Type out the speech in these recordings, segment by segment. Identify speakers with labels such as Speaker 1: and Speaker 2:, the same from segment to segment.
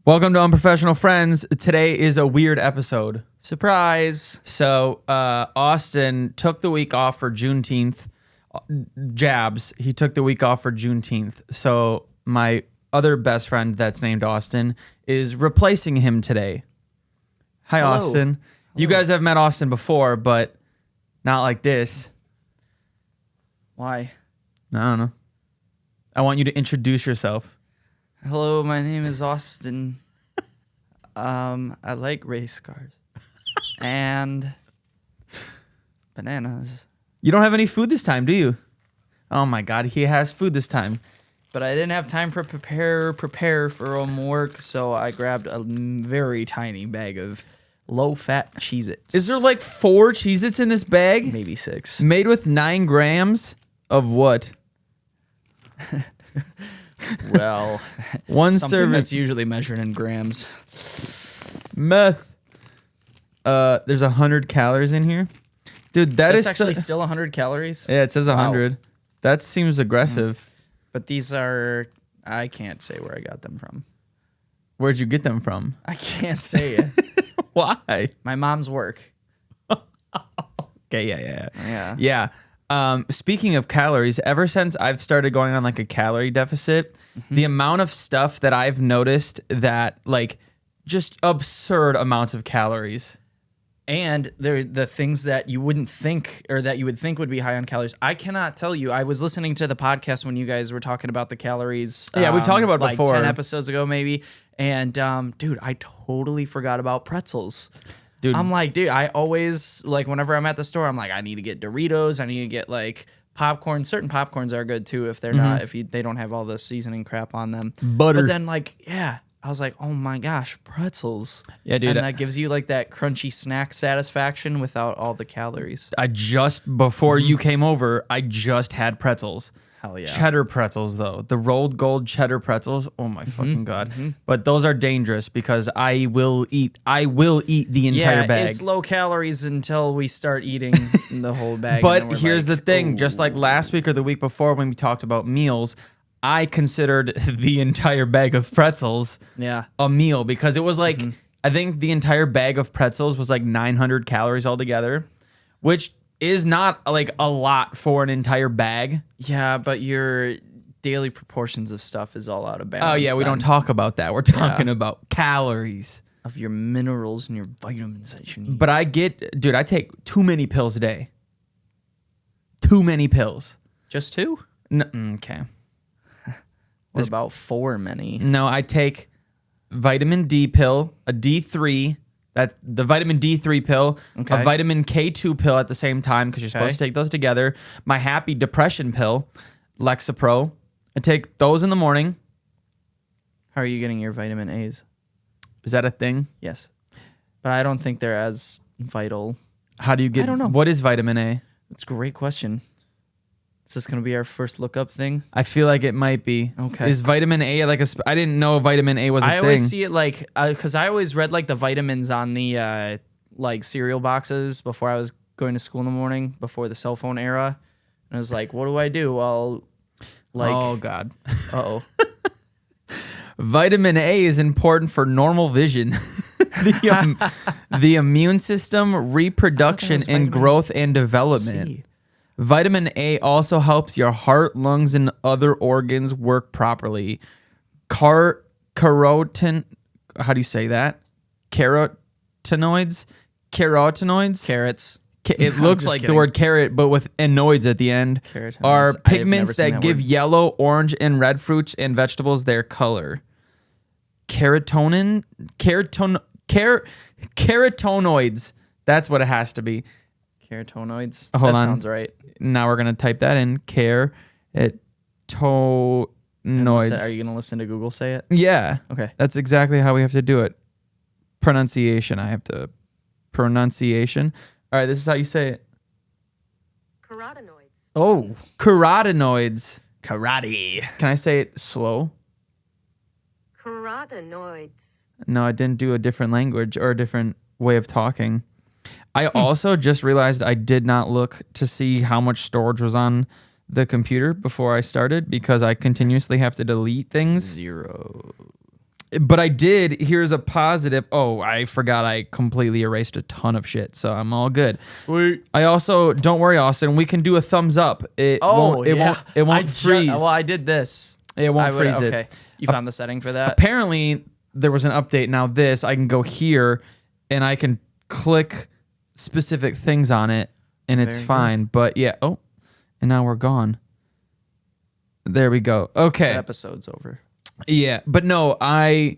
Speaker 1: Welcome to Unprofessional Friends. Today is a weird episode.
Speaker 2: Surprise.
Speaker 1: So, Austin took the week off for Juneteenth. Jabz, he took the week off for Juneteenth. So, my other best friend that's named Austin is replacing him today. Hi,
Speaker 2: Hello.
Speaker 1: Austin.
Speaker 2: Hello.
Speaker 1: You guys have met Austin before, but not like this.
Speaker 2: Why?
Speaker 1: I don't know. I want you to introduce yourself.
Speaker 2: Hello, my name is Austin. I like race cars and bananas.
Speaker 1: You don't have any food this time, do you? Oh my God, he has food this time.
Speaker 2: But I didn't have time to prepare for homework, so I grabbed a very tiny bag of low-fat Cheez-Its.
Speaker 1: Is there like 4 Cheez-Its in this bag?
Speaker 2: maybe 6?
Speaker 1: Made with 9 grams of what?
Speaker 2: Well,
Speaker 1: One
Speaker 2: something
Speaker 1: serving
Speaker 2: that's usually measured in grams.
Speaker 1: meth. There's 100 calories in here, dude.
Speaker 2: That's actually still 100 calories.
Speaker 1: Yeah, it says 100.
Speaker 2: Wow.
Speaker 1: That seems aggressive.
Speaker 2: But these are, I can't say where I got them from.
Speaker 1: Where'd you get them from?
Speaker 2: I can't say it.
Speaker 1: Why?
Speaker 2: My mom's work.
Speaker 1: Okay, yeah.
Speaker 2: Yeah.
Speaker 1: Speaking of calories, ever since I've started going on like a calorie deficit, the amount of stuff that I've noticed that like just absurd amounts of calories.
Speaker 2: And they're the things that you wouldn't think or that you would think would be high on calories. I cannot tell you. I was listening to the podcast when you guys were talking about the calories.
Speaker 1: Yeah, we talked about it
Speaker 2: like
Speaker 1: before.
Speaker 2: 10 episodes ago maybe. And dude, I totally forgot about pretzels.
Speaker 1: Dude,
Speaker 2: I'm like, dude, I always, like, whenever I'm at the store, I'm like, I need to get Doritos. I need to get, like, popcorn. Certain popcorns are good, too, if they're not, they don't have all the seasoning crap on them.
Speaker 1: Butter.
Speaker 2: But then, like, yeah, I was like, oh, my gosh, pretzels.
Speaker 1: Yeah, dude.
Speaker 2: And that gives you, like, that crunchy snack satisfaction without all the calories.
Speaker 1: I just, before you came over, I just had pretzels.
Speaker 2: Hell yeah.
Speaker 1: Cheddar pretzels, though. The rolled gold cheddar pretzels. Oh, my fucking God. But those are dangerous because I will eat the entire bag.
Speaker 2: It's low calories until we start eating the whole bag.
Speaker 1: But here's the thing. Just like last week or the week before when we talked about meals, I considered the entire bag of pretzels a meal because it was like, I think the entire bag of pretzels was like 900 calories altogether, which is not like a lot for an entire bag.
Speaker 2: Yeah, but your daily proportions of stuff is all out of balance.
Speaker 1: Oh, yeah, we don't talk about that. We're talking about calories.
Speaker 2: Of your minerals and your vitamins that you need.
Speaker 1: But I take too many pills a day. Too many pills.
Speaker 2: Just 2?
Speaker 1: Okay.
Speaker 2: What about 4 many?
Speaker 1: No, I take vitamin D pill, a D3, that's the vitamin D3 pill, a vitamin K2 pill at the same time because you're supposed to take those together. My happy depression pill, Lexapro. I take those in the morning.
Speaker 2: How are you getting your vitamin A's?
Speaker 1: Is that a thing?
Speaker 2: Yes. But I don't think they're as vital.
Speaker 1: How do you get?
Speaker 2: I don't know.
Speaker 1: What is vitamin A?
Speaker 2: That's a great question. Is this going to be our first look up thing?
Speaker 1: I feel like it might be.
Speaker 2: Okay.
Speaker 1: Is vitamin A like a... I didn't know vitamin A was a thing.
Speaker 2: I always see it like... Because I always read like the vitamins on the like cereal boxes before I was going to school in the morning, before the cell phone era. And I was like, what do I do? Well, like...
Speaker 1: Oh, God.
Speaker 2: Uh-oh.
Speaker 1: Vitamin A is important for normal vision, the immune system, reproduction, and growth and development. Vitamin A also helps your heart, lungs, and other organs work properly. Carotenoids. How do you say that? Carotenoids.
Speaker 2: Carrots.
Speaker 1: It looks like the word carrot, but with anoids at the end. Are pigments that give yellow, orange, and red fruits and vegetables their color. Carotenoids. That's what it has to be.
Speaker 2: Carotenoids.
Speaker 1: Hold on.
Speaker 2: Sounds right.
Speaker 1: Now we're going to type that in. Carotenoids.
Speaker 2: Are you going to listen to Google say it?
Speaker 1: Yeah.
Speaker 2: Okay.
Speaker 1: That's exactly how we have to do it. Pronunciation. Pronunciation. All right, this is how you say it.
Speaker 3: Carotenoids.
Speaker 1: Oh. Carotenoids.
Speaker 2: Karate.
Speaker 1: Can I say it slow?
Speaker 3: Carotenoids.
Speaker 1: No, I didn't do a different language or a different way of talking. I also just realized I did not look to see how much storage was on the computer before I started because I continuously have to delete things.
Speaker 2: 0.
Speaker 1: But I did. Here's a positive. Oh, I forgot. I completely erased a ton of shit, so I'm all good.
Speaker 2: Sweet.
Speaker 1: I also don't worry, Austin. We can do a thumbs up. It won't. It won't freeze.
Speaker 2: Well, I did this.
Speaker 1: It won't freeze it.
Speaker 2: Okay. You found the setting for that?
Speaker 1: Apparently, there was an update. Now this, I can go here, and I can click specific things on it, and it's fine. Good. But yeah. Oh, and now we're gone. There we go. Okay.
Speaker 2: The episode's over.
Speaker 1: Yeah, but no, I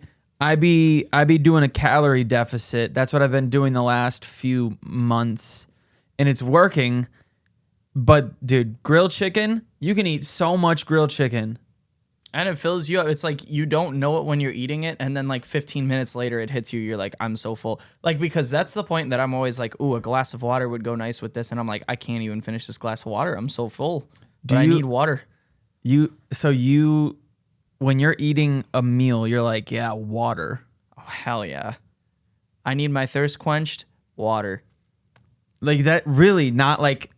Speaker 1: be doing a calorie deficit. That's what I've been doing the last few months, and it's working. But dude, grilled chicken, you can eat so much grilled chicken,
Speaker 2: and it fills you up. It's like you don't know it when you're eating it, and then like 15 minutes later, it hits you. You're like, I'm so full. Like because that's the point that I'm always like, ooh, a glass of water would go nice with this, and I'm like, I can't even finish this glass of water. I'm so full. I need water.
Speaker 1: When you're eating a meal, you're like, yeah, water.
Speaker 2: Oh, hell yeah. I need my thirst quenched, water.
Speaker 1: Like that really not like,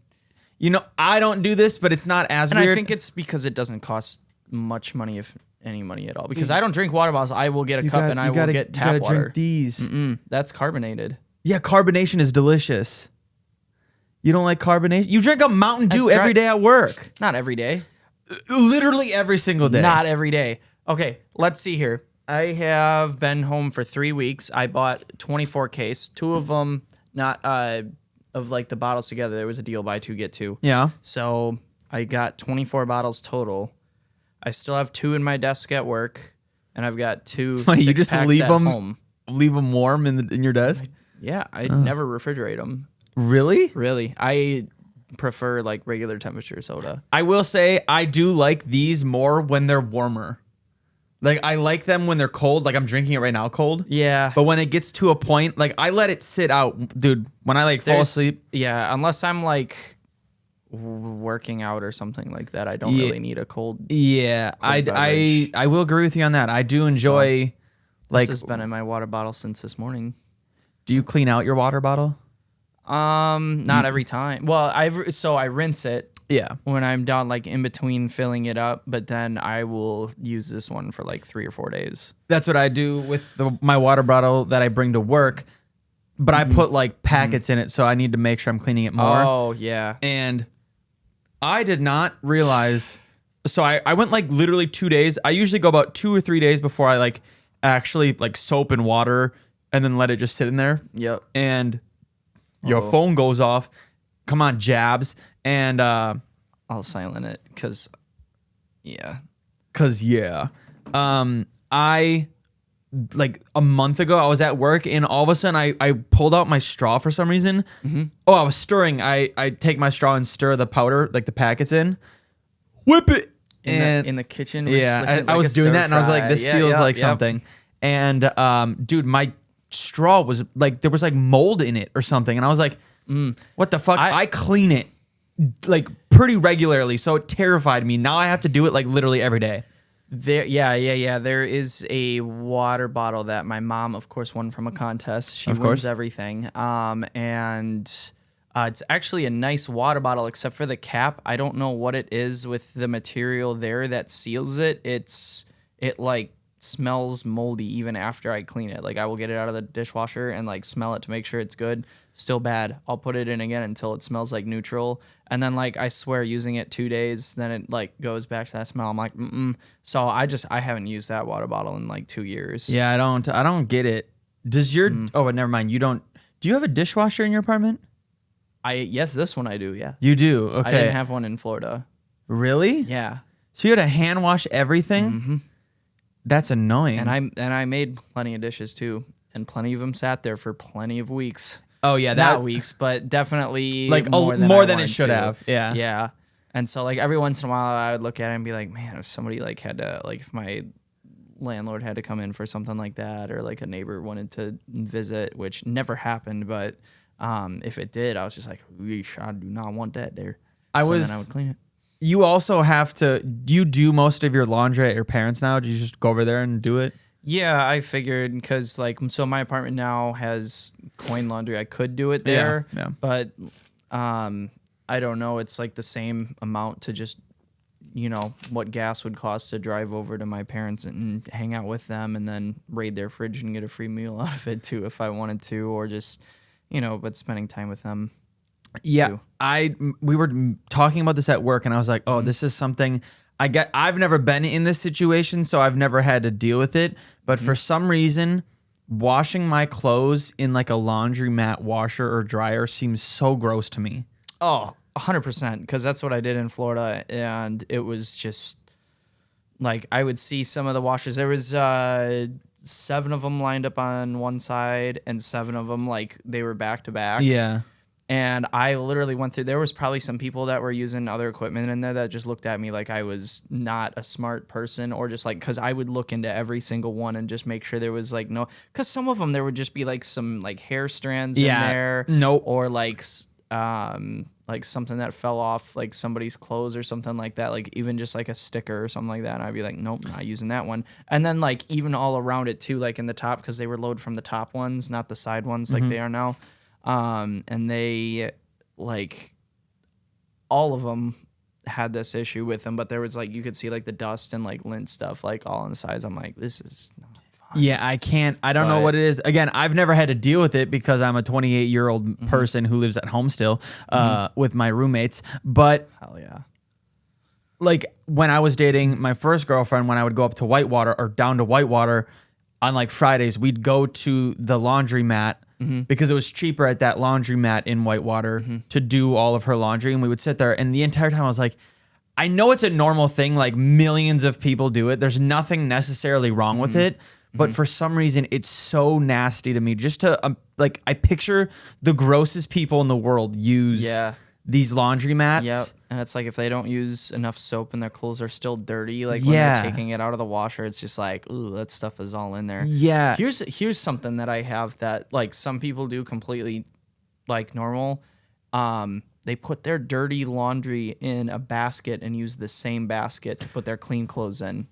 Speaker 1: I don't do this, but it's not as weird.
Speaker 2: And I think it's because it doesn't cost much money, if any money at all. Because I don't drink water bottles. I will get a cup and I will get tap water.
Speaker 1: Drink these.
Speaker 2: That's carbonated.
Speaker 1: Yeah, carbonation is delicious. You don't like carbonation? You drink a Mountain Dew every day at work.
Speaker 2: Not every day.
Speaker 1: Literally every single day.
Speaker 2: Not every day. Okay, let's see here. I have been home for 3 weeks. I bought 24 case. 2 of them, not of like the bottles together. There was a deal, buy 2, get 2.
Speaker 1: Yeah.
Speaker 2: So I got 24 bottles total. I still have 2 in my desk at work, and I've got 2
Speaker 1: Wait, you just leave them
Speaker 2: home.
Speaker 1: Leave them warm in your desk?
Speaker 2: I never refrigerate them.
Speaker 1: Really?
Speaker 2: Really. I prefer like regular temperature soda.
Speaker 1: I will say I do like these more when they're warmer. Like I like them when they're cold. Like I'm drinking it right now cold.
Speaker 2: Yeah.
Speaker 1: But when it gets to a point, like I let it sit out, dude. When I fall asleep.
Speaker 2: Yeah, unless I'm like working out or something like that, I don't really need a cold.
Speaker 1: Yeah, I will agree with you on that. I do enjoy.
Speaker 2: This has been in my water bottle since this morning.
Speaker 1: Do you clean out your water bottle?
Speaker 2: Not every time. Well, I rinse it.
Speaker 1: Yeah.
Speaker 2: When I'm done, like in between filling it up, but then I will use this one for like 3 or 4 days.
Speaker 1: That's what I do with my water bottle that I bring to work, but I put like packets in it, so I need to make sure I'm cleaning it more.
Speaker 2: Oh yeah.
Speaker 1: And I did not realize. So I went like literally 2 days. I usually go about 2 or 3 days before I like actually like soap and water and then let it just sit in there.
Speaker 2: Yep.
Speaker 1: And your phone goes off. Come on, Jabz. And
Speaker 2: I'll silent it because
Speaker 1: I like a month ago I was at work and all of a sudden I pulled out my straw for some reason. Oh, I was stirring. I take my straw and stir the powder, like the packets in, whip it
Speaker 2: in the kitchen.
Speaker 1: Yeah, I was doing that and I was like, this feels like something. And dude, my straw was like, there was like mold in it or something, and I was like, what the fuck? I clean it like pretty regularly, so it terrified me. Now I have to do it like literally every day.
Speaker 2: There is a water bottle that my mom, of course, won from a contest. She wins everything. And it's actually a nice water bottle, except for the cap. I don't know what it is with the material there that seals it. It like smells moldy even after I clean it. Like I will get it out of the dishwasher and like smell it to make sure it's good. Still bad. I'll put it in again until it smells like neutral. And then like I swear using it 2 days, then it like goes back to that smell. I'm like, So I haven't used that water bottle in like 2 years.
Speaker 1: Yeah, I don't get it. Does your oh, but never mind. You don't. Do you have a dishwasher in your apartment?
Speaker 2: Yes, this one I do. Yeah.
Speaker 1: You do. Okay.
Speaker 2: I didn't have one in Florida.
Speaker 1: Really?
Speaker 2: Yeah.
Speaker 1: So you had to hand wash everything?
Speaker 2: Mm-hmm.
Speaker 1: That's annoying.
Speaker 2: And I made plenty of dishes too, and plenty of them sat there for plenty of weeks.
Speaker 1: Oh yeah,
Speaker 2: not weeks, but definitely
Speaker 1: like more than it should have. Yeah.
Speaker 2: Yeah. And so like every once in a while I would look at it and be like, man, if somebody like had to, like if my landlord had to come in for something like that, or like a neighbor wanted to visit, which never happened, but if it did, I was just like, I do not want that there. Then I would clean it.
Speaker 1: You also have to. Do you do most of your laundry at your parents' now? Do you just go over there and do it?
Speaker 2: Yeah, I figured because like so my apartment now has coin laundry. I could do it there,
Speaker 1: yeah.
Speaker 2: But I don't know. It's like the same amount to just what gas would cost to drive over to my parents and hang out with them and then raid their fridge and get a free meal out of it too if I wanted to, or just, but spending time with them.
Speaker 1: Yeah.
Speaker 2: Too.
Speaker 1: We were talking about this at work and I was like, oh, this is something I've never been in this situation, so I've never had to deal with it. But for some reason, washing my clothes in like a laundromat washer or dryer seems so gross to me.
Speaker 2: Oh, 100%, because that's what I did in Florida, and it was just like I would see some of the washers. There was 7 of them lined up on one side, and 7 of them like they were back to back.
Speaker 1: Yeah.
Speaker 2: And I literally went through. There was probably some people that were using other equipment in there that just looked at me like I was not a smart person, or just like because I would look into every single one and just make sure there was like no. Because some of them there would just be like some like hair strands in there, or like something that fell off like somebody's clothes or something like that, like even just like a sticker or something like that, and I'd be like, nope, not using that one. And then like even all around it too, like in the top, because they were loaded from the top ones, not the side ones like they are now. And they like all of them had this issue with them, but there was like you could see like the dust and like lint stuff like all on the sides. I'm like, this is not fun.
Speaker 1: Yeah, I don't know what it is. Again, I've never had to deal with it because I'm a 28-year-old person who lives at home still with my roommates. But
Speaker 2: hell yeah.
Speaker 1: Like when I was dating my first girlfriend, when I would go up to Whitewater or down to Whitewater on like Fridays, we'd go to the laundromat because it was cheaper at that laundromat in Whitewater to do all of her laundry. And we would sit there, and the entire time I was like, I know it's a normal thing. Like millions of people do it. There's nothing necessarily wrong with it. But for some reason, it's so nasty to me. Just to like, I picture the grossest people in the world use these laundromats.
Speaker 2: Yep. And it's like if they don't use enough soap and their clothes are still dirty, like when they're taking it out of the washer, it's just like, ooh, that stuff is all in there.
Speaker 1: Yeah.
Speaker 2: Here's something that I have that like some people do completely like normal. They put their dirty laundry in a basket and use the same basket to put their clean clothes in.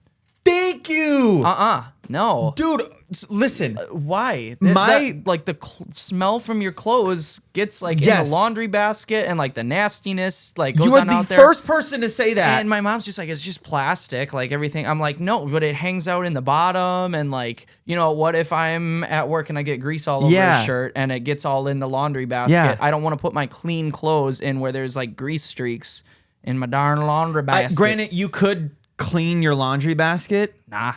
Speaker 1: Thank you.
Speaker 2: No.
Speaker 1: Dude, listen.
Speaker 2: Why?
Speaker 1: The
Speaker 2: smell from your clothes gets like in the laundry basket, and like the nastiness like goes
Speaker 1: you are
Speaker 2: on out
Speaker 1: the
Speaker 2: there.
Speaker 1: first person to say that.
Speaker 2: And my mom's just like, it's just plastic, like everything. I'm like, no, but it hangs out in the bottom, and like, what if I'm at work and I get grease all over a shirt and it gets all in the laundry basket?
Speaker 1: Yeah.
Speaker 2: I don't want to put my clean clothes in where there's like grease streaks in my darn laundry basket.
Speaker 1: Granted, you could clean your laundry basket.
Speaker 2: Nah.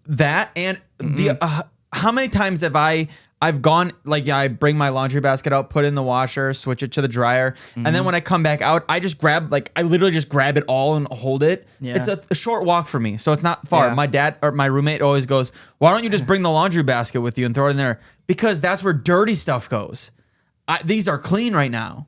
Speaker 1: That and the how many times have I've gone like I bring my laundry basket out, put it in the washer, switch it to the dryer, and then when I come back out, I literally just grab it all and hold it.
Speaker 2: Yeah.
Speaker 1: It's a short walk for me, so it's not far.
Speaker 2: Yeah.
Speaker 1: My dad or my roommate always goes, "Why don't you just bring the laundry basket with you and throw it in there?" Because that's where dirty stuff goes. These are clean right now.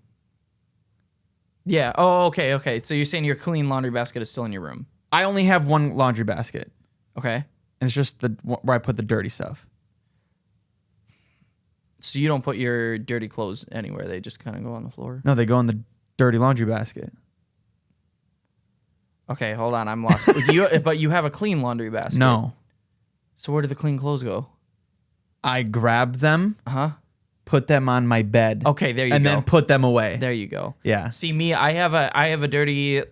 Speaker 2: Yeah. Oh, okay. So you're saying your clean laundry basket is still in your room?
Speaker 1: I only have one laundry basket.
Speaker 2: Okay.
Speaker 1: And it's just where I put the dirty stuff.
Speaker 2: So you don't put your dirty clothes anywhere. They just kind of go on the floor?
Speaker 1: No, they go in the dirty laundry basket.
Speaker 2: Okay, hold on. I'm lost. But you have a clean laundry basket.
Speaker 1: No.
Speaker 2: So where do the clean clothes go?
Speaker 1: I grab them, put them on my bed.
Speaker 2: Okay, there you go.
Speaker 1: And then put them away.
Speaker 2: There you go.
Speaker 1: Yeah.
Speaker 2: See, me, I have a dirty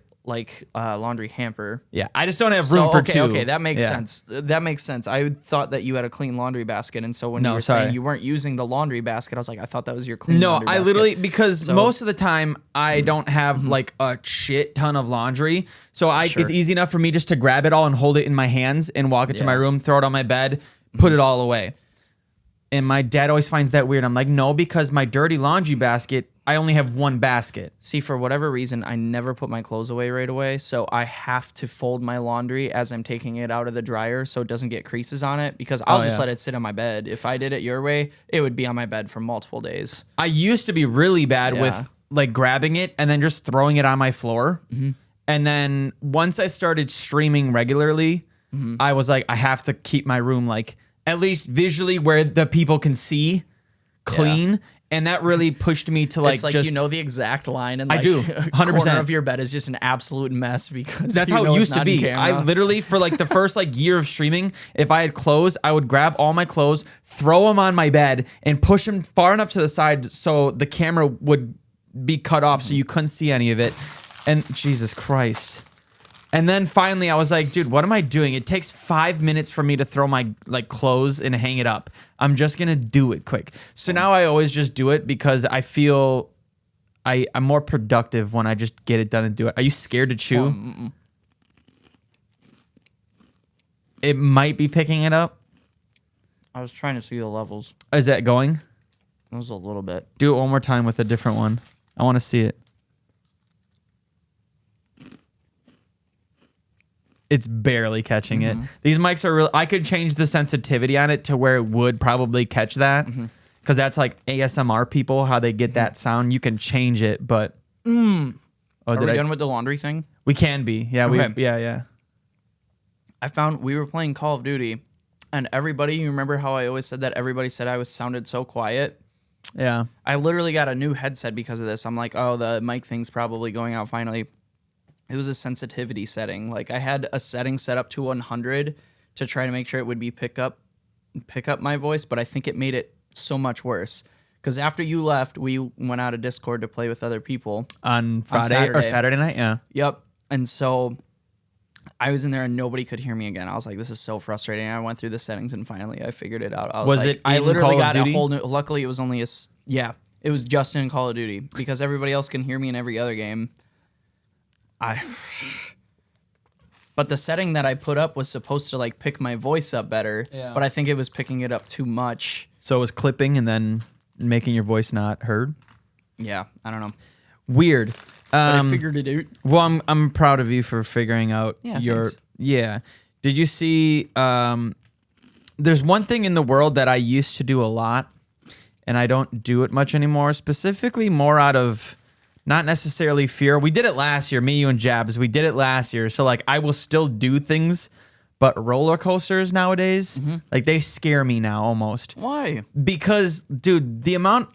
Speaker 2: laundry hamper.
Speaker 1: Yeah, I just don't have room for two.
Speaker 2: Okay, that makes sense. That makes sense. I thought that you had a clean laundry basket, and so when you were saying you weren't using the laundry basket, I was like, I thought that was your clean laundry basket.
Speaker 1: No, I literally, because most of the time I don't have like a shit ton of laundry, so it's easy enough for me just to grab it all and hold it in my hands and walk it to my room, throw it on my bed, put it all away. And my dad always finds that weird. I'm like, no, because my dirty laundry basket, I only have one basket.
Speaker 2: See, for whatever reason, I never put my clothes away right away. So I have to fold my laundry as I'm taking it out of the dryer so it doesn't get creases on it, because I'll just let it sit on my bed. If I did it your way, it would be on my bed for multiple days.
Speaker 1: I used to be really bad with like grabbing it and then just throwing it on my floor. And then once I started streaming regularly, I was like, I have to keep my room like at least visually where the people can see clean. Yeah. And that really pushed me to like,
Speaker 2: it's like
Speaker 1: just,
Speaker 2: the exact line, and like
Speaker 1: I do 100%.
Speaker 2: Corner of your bed is just an absolute mess because
Speaker 1: that's how it used to be. I literally, for like the first like year of streaming, if I had clothes, I would grab all my clothes, throw them on my bed, and push them far enough to the side so the camera would be cut off so you couldn't see any of it. And Jesus Christ. And then finally I was like, dude, what am I doing? It takes 5 minutes for me to throw my like clothes and hang it up. I'm just going to do it quick. So now I always just do it because I feel I'm more productive when I just get it done and do it. Are you scared to chew? It might be picking it up.
Speaker 2: I was trying to see the levels.
Speaker 1: Is that going?
Speaker 2: It was a little bit.
Speaker 1: Do it one more time with a different one. I want to see it. It's barely catching it. These mics are real. I could change the sensitivity on it to where it would probably catch that. Because that's like ASMR people, how they get that sound. You can change it, but...
Speaker 2: Oh, are we done with the laundry thing?
Speaker 1: We can be. Yeah,
Speaker 2: okay.
Speaker 1: Yeah.
Speaker 2: I found we were playing Call of Duty, and everybody, you remember how I always said that everybody said I sounded so quiet?
Speaker 1: Yeah.
Speaker 2: I literally got a new headset because of this. I'm like, oh, the mic thing's probably going out finally. It was a sensitivity setting. Like I had a setting set up to 100 to try to make sure it would be pick up my voice, but I think it made it so much worse. Because after you left, we went out of Discord to play with other people
Speaker 1: on Friday or Saturday night. Yeah.
Speaker 2: Yep. And so I was in there and nobody could hear me again. I was like, this is so frustrating. I went through the settings and finally I figured it out. I literally got a whole new. Luckily, it was only it was just in Call of Duty because everybody else can hear me in every other game. But the setting that I put up was supposed to like pick my voice up better, but I think it was picking it up too much.
Speaker 1: So it was clipping and then making your voice not heard?
Speaker 2: Yeah, I don't know.
Speaker 1: Weird.
Speaker 2: But I figured it out.
Speaker 1: Well, I'm proud of you for figuring out your...
Speaker 2: Thanks.
Speaker 1: Yeah. Did you see... there's one thing in the world that I used to do a lot, and I don't do it much anymore, specifically more out of... Not necessarily fear. We did it last year, me, you, and Jabz. We did it last year. So, like, I will still do things, but roller coasters nowadays, like, they scare me now almost.
Speaker 2: Why?
Speaker 1: Because, dude, the amount...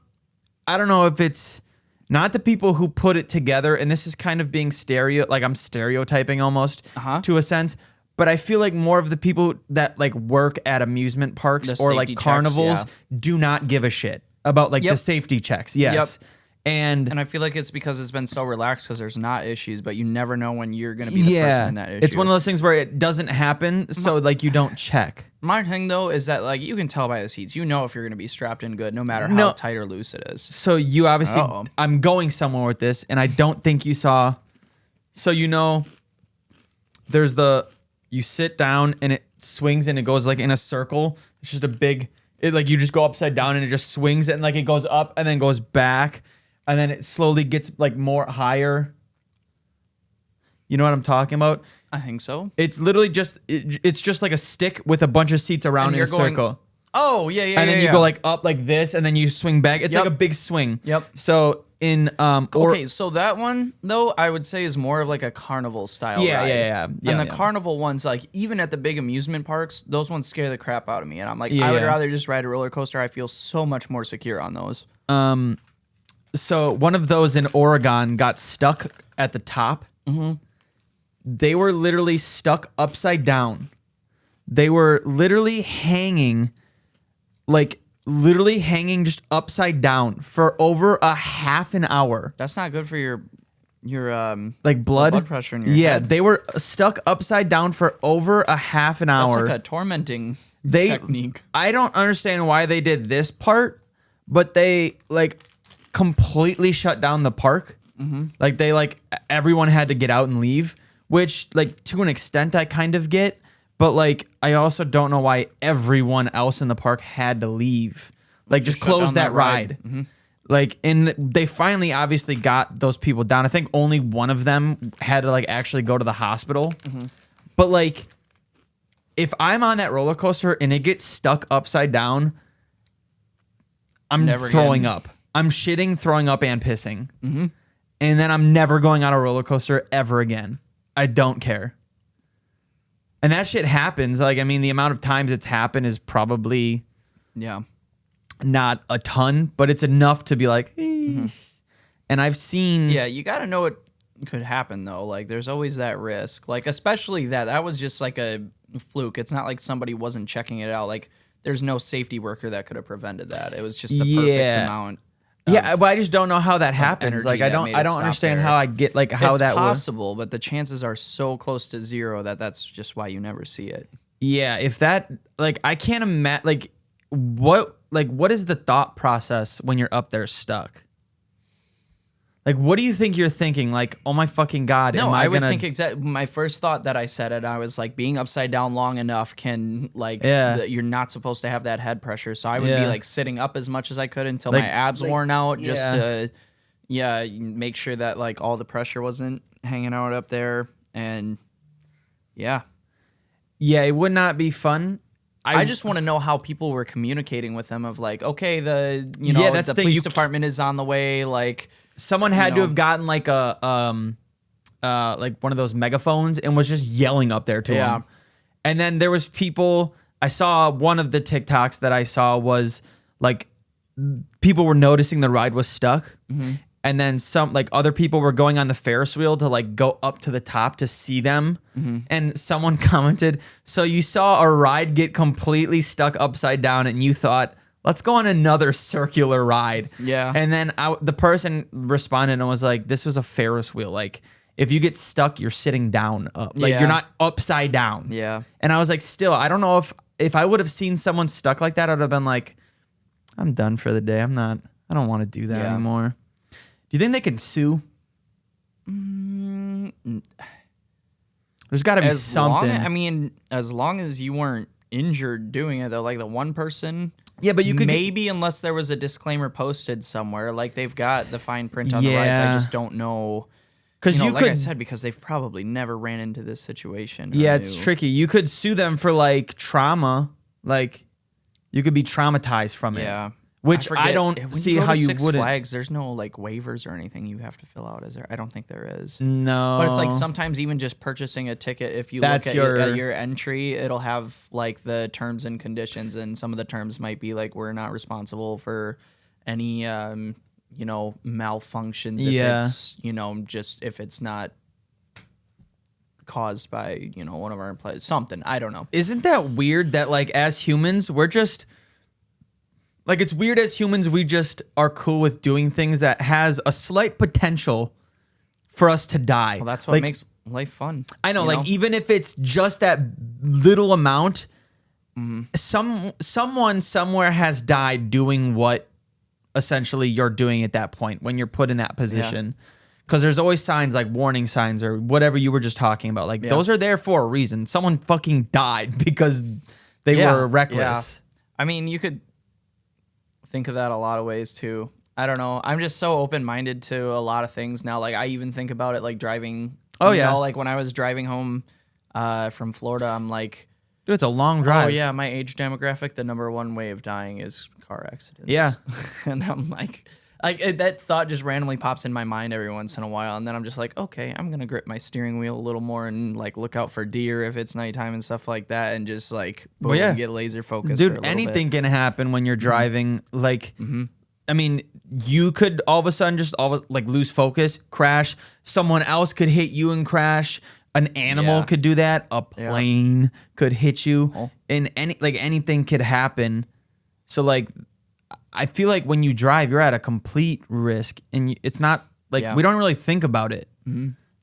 Speaker 1: I don't know if it's not the people who put it together, and this is kind of being I'm stereotyping almost to a sense, but I feel like more of the people that, like, work at amusement parks or, like, carnivals do not give a shit about, like, the safety checks. Yes. Yep. And
Speaker 2: I feel like it's because it's been so relaxed because there's not issues, but you never know when you're going to be the person in that issue.
Speaker 1: It's one of those things where it doesn't happen, so like you don't check.
Speaker 2: My thing though is that like you can tell by the seats, you know if you're going to be strapped in good, no matter how tight or loose it is.
Speaker 1: So you obviously, I'm going somewhere with this, and I don't think you saw. So there's you sit down and it swings and it goes like in a circle. It's just a big. It like you just go upside down and it just swings and like it goes up and then goes back. And then it slowly gets like more higher. You know what I'm talking about?
Speaker 2: I think so.
Speaker 1: It's literally just it's just like a stick with a bunch of seats around in a circle.
Speaker 2: Oh yeah.
Speaker 1: And then you go like up like this, and then you swing back. It's like a big swing.
Speaker 2: Yep.
Speaker 1: So in
Speaker 2: okay, so that one though I would say is more of like a carnival style ride.
Speaker 1: Yeah.
Speaker 2: And the carnival ones, like even at the big amusement parks, those ones scare the crap out of me. And I'm like, I would rather just ride a roller coaster. I feel so much more secure on those.
Speaker 1: So one of those in Oregon got stuck at the top. They were literally stuck upside down. They were literally hanging just upside down for over a half an hour.
Speaker 2: That's not good for your
Speaker 1: like blood
Speaker 2: pressure in your head.
Speaker 1: They were stuck upside down for over a half an hour.
Speaker 2: That's like a tormenting technique.
Speaker 1: I don't understand why they did this part, but they like completely shut down the park. Like they everyone had to get out and leave, which like to an extent I kind of get, but like I also don't know why everyone else in the park had to leave. Like just close that ride. Like and they finally obviously got those people down. I think only one of them had to like actually go to the hospital. But like if I'm on that roller coaster and it gets stuck upside down, I'm throwing up. I'm shitting, throwing up, and pissing. And then I'm never going on a roller coaster ever again. I don't care. And that shit happens. Like, I mean, the amount of times it's happened is probably not a ton, but it's enough to be like, And I've seen...
Speaker 2: Yeah, you got to know what could happen, though. Like, there's always that risk. Like, especially that was just like a fluke. It's not like somebody wasn't checking it out. Like, there's no safety worker that could have prevented that. It was just the perfect amount.
Speaker 1: Yeah, but I just don't know how that happens. Like I don't understand how I get like how that works.
Speaker 2: It's possible, but the chances are so close to zero that's just why you never see it.
Speaker 1: Yeah, if that like I can't imagine what is the thought process when you're up there stuck? Like, what do you think you're thinking? Like, oh my fucking God,
Speaker 2: no, I would think my first thought that I said it, I was like, being upside down long enough can, like, you're not supposed to have that head pressure. So I would be, like, sitting up as much as I could until my abs worn out just to, make sure that, like, all the pressure wasn't hanging out up there. And, yeah.
Speaker 1: Yeah, it would not be fun.
Speaker 2: I just want to know how people were communicating with them of, like, okay, the police department is on the way, like...
Speaker 1: Someone had to have gotten like a like one of those megaphones and was just yelling up there to him. And then there was people. I saw one of the TikToks that I saw was like people were noticing the ride was stuck, and then some like other people were going on the Ferris wheel to like go up to the top to see them. And someone commented, "So you saw a ride get completely stuck upside down, and you thought." Let's go on another circular ride.
Speaker 2: Yeah.
Speaker 1: And then the person responded and was like, this was a Ferris wheel. Like, if you get stuck, you're sitting down up. Like, you're not upside down.
Speaker 2: Yeah.
Speaker 1: And I was like, still, I don't know if I would have seen someone stuck like that, I would have been like, I'm done for the day. I don't want to do that anymore. Do you think they can sue? There's got to be something.
Speaker 2: As long as you weren't injured doing it, though, like the one person...
Speaker 1: Yeah, but you could
Speaker 2: maybe unless there was a disclaimer posted somewhere, like they've got the fine print on the rides. I just don't know. Because like I said, because they've probably never ran into this situation.
Speaker 1: Yeah, it's tricky. You could sue them for like trauma, like you could be traumatized from it.
Speaker 2: Yeah,
Speaker 1: which I don't see how you wouldn't. Six
Speaker 2: Flags, there's no like waivers or anything you have to fill out, is there? I don't think there is.
Speaker 1: No,
Speaker 2: but it's like sometimes even just purchasing a ticket, if you look at your entry, it'll have like the terms and conditions, and some of the terms might be like we're not responsible for any malfunctions. If it's just if it's not caused by one of our employees, something I don't know.
Speaker 1: Isn't that weird that like as humans we're just. Like, it's weird as humans, we just are cool with doing things that has a slight potential for us to die.
Speaker 2: Well, that's what makes life fun.
Speaker 1: I know, like, even if it's just that little amount, someone somewhere has died doing what essentially you're doing at that point when you're put in that position. Because there's always signs like warning signs or whatever you were just talking about. Like, those are there for a reason. Someone fucking died because they were reckless.
Speaker 2: I mean, you could... think of that a lot of ways too. I don't know. I'm just so open-minded to a lot of things now. Like I even think about it like driving. Oh yeah. Like when I was driving home from Florida, I'm like,
Speaker 1: dude, it's a long drive.
Speaker 2: Oh yeah, my age demographic, the number one way of dying is car accidents.
Speaker 1: Yeah.
Speaker 2: And I'm like that thought just randomly pops in my mind every once in a while, and then I'm just like, okay, I'm gonna grip my steering wheel a little more and like look out for deer if it's nighttime and stuff like that, and just like boom, get laser focused.
Speaker 1: Dude, anything can happen when you're driving. Like, I mean, you could all of a sudden like lose focus, crash. Someone else could hit you and crash. An animal could do that. A plane could hit you, and anything could happen. So like. I feel like when you drive, you're at a complete risk, and it's not like we don't really think about it.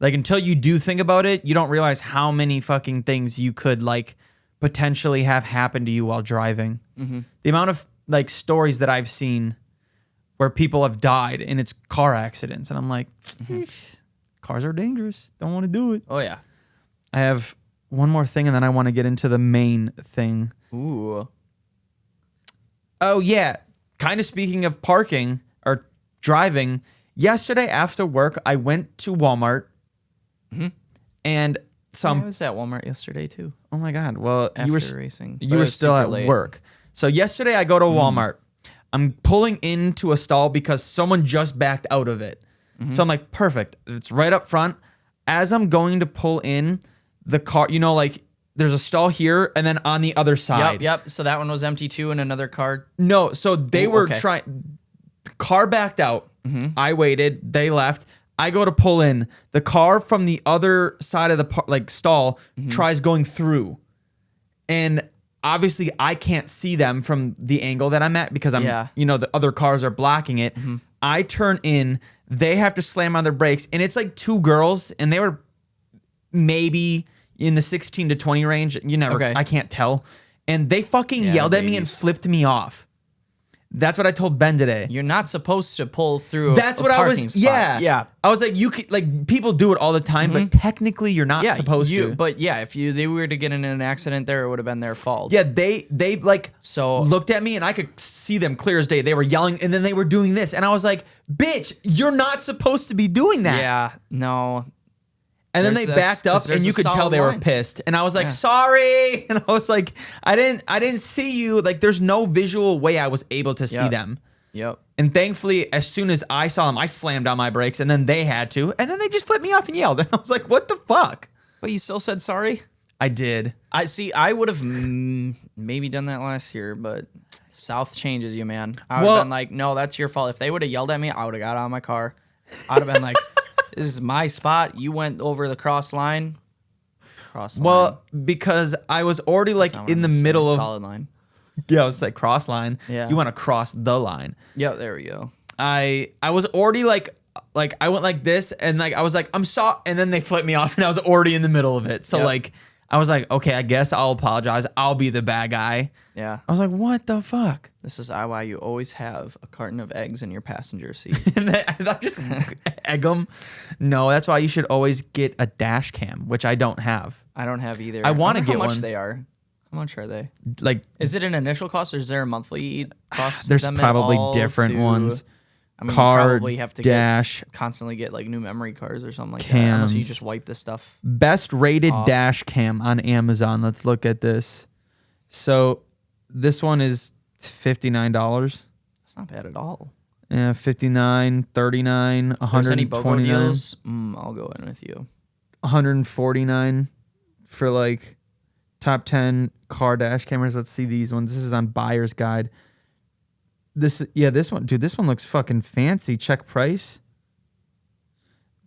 Speaker 1: Like until you do think about it, you don't realize how many fucking things you could like potentially have happen to you while driving. The amount of like stories that I've seen where people have died and it's car accidents, and I'm like, cars are dangerous. Don't want to do it.
Speaker 2: Oh yeah.
Speaker 1: I have one more thing, and then I want to get into the main thing.
Speaker 2: Ooh.
Speaker 1: Oh yeah. Kind of speaking of parking or driving, yesterday after work, I went to Walmart and
Speaker 2: I was at Walmart yesterday too.
Speaker 1: Oh my God. Well,
Speaker 2: after
Speaker 1: you were still at work. So yesterday I go to Walmart. I'm pulling into a stall because someone just backed out of it. So I'm like, perfect. It's right up front. As I'm going to pull in the car, like there's a stall here, and then on the other side.
Speaker 2: Yep. So that one was empty too, and another car.
Speaker 1: No, so they were trying. The car backed out. I waited. They left. I go to pull in. The car from the other side of the stall tries going through, and obviously I can't see them from the angle that I'm at because I'm, the other cars are blocking it. I turn in, they have to slam on their brakes, and it's like two girls, and they were maybe in the 16 to 20 range. I can't tell. And they fucking yelled at me and flipped me off. That's what I told Ben today.
Speaker 2: You're not supposed to pull through
Speaker 1: That's
Speaker 2: a
Speaker 1: what
Speaker 2: parking
Speaker 1: I was,
Speaker 2: spot.
Speaker 1: yeah. I was like, you could, like, people do it all the time, but technically you're not supposed to.
Speaker 2: But yeah, if they were to get in an accident there, it would have been their fault.
Speaker 1: Yeah, they like looked at me and I could see them clear as day. They were yelling and then they were doing this. And I was like, bitch, you're not supposed to be doing that.
Speaker 2: Yeah, no.
Speaker 1: And then they backed up and you could tell they were pissed. And I was like, sorry. And I was like, I didn't see you. Like, there's no visual way I was able to see them.
Speaker 2: Yep.
Speaker 1: And thankfully, as soon as I saw them, I slammed on my brakes and then they had to. And then they just flipped me off and yelled. And I was like, what the fuck?
Speaker 2: But you still said sorry?
Speaker 1: I did.
Speaker 2: I would have maybe done that last year, but South changes you, man. I would have been like, no, that's your fault. If they would have yelled at me, I would have got out of my car. I would have been like, this is my spot. You went over the cross line.
Speaker 1: Well, because I was already like in the middle of
Speaker 2: solid line.
Speaker 1: Yeah, I was like cross line.
Speaker 2: Yeah.
Speaker 1: You want to cross the line.
Speaker 2: Yeah, there we go.
Speaker 1: I was already like I went like this and like I was like, I'm sorry, and then they flipped me off and I was already in the middle of it. So like I was like, okay, I guess I'll apologize. I'll be the bad guy.
Speaker 2: Yeah.
Speaker 1: I was like, what the fuck?
Speaker 2: This is why you always have a carton of eggs in your passenger seat.
Speaker 1: I thought just egg them. No, that's why you should always get a dash cam, which I don't have.
Speaker 2: I don't have either.
Speaker 1: I want to get one.
Speaker 2: How much they are? How much are they?
Speaker 1: Like,
Speaker 2: is it an initial cost or is there a monthly cost?
Speaker 1: There's probably different ones.
Speaker 2: I mean,
Speaker 1: Card,
Speaker 2: you probably have to
Speaker 1: dash,
Speaker 2: constantly get like new memory cards or something like
Speaker 1: cams.
Speaker 2: that. Unless you just wipe this stuff.
Speaker 1: Best rated
Speaker 2: off.
Speaker 1: dash cam on Amazon. Let's look at this. So this one is $59.
Speaker 2: That's not bad at all.
Speaker 1: Yeah, $59, $39, $129.
Speaker 2: Any BOGO deals? I'll go in with you.
Speaker 1: $149 for like top 10 car dash cameras. Let's see these ones. This is on Buyer's Guide. This one, dude, this one looks fucking fancy. Check price.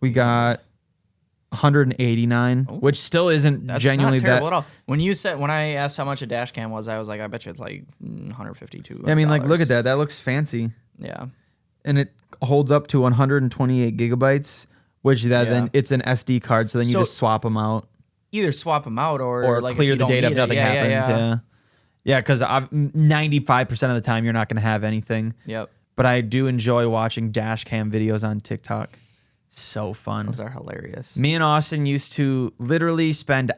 Speaker 1: We got $189, which still isn't genuinely
Speaker 2: not terrible at all. When I asked how much a dash cam was, I was like, I bet you it's like $152.
Speaker 1: I mean, like, look at that. That looks fancy.
Speaker 2: Yeah.
Speaker 1: And it holds up to 128 gigabytes, which then it's an SD card. So then you just swap them out.
Speaker 2: Either swap them out or like
Speaker 1: clear the data if nothing happens.
Speaker 2: Yeah.
Speaker 1: Yeah, because 95% of the time you're not going to have anything.
Speaker 2: Yep.
Speaker 1: But I do enjoy watching dash cam videos on TikTok. So fun.
Speaker 2: Those are hilarious.
Speaker 1: Me and Austin used to literally spend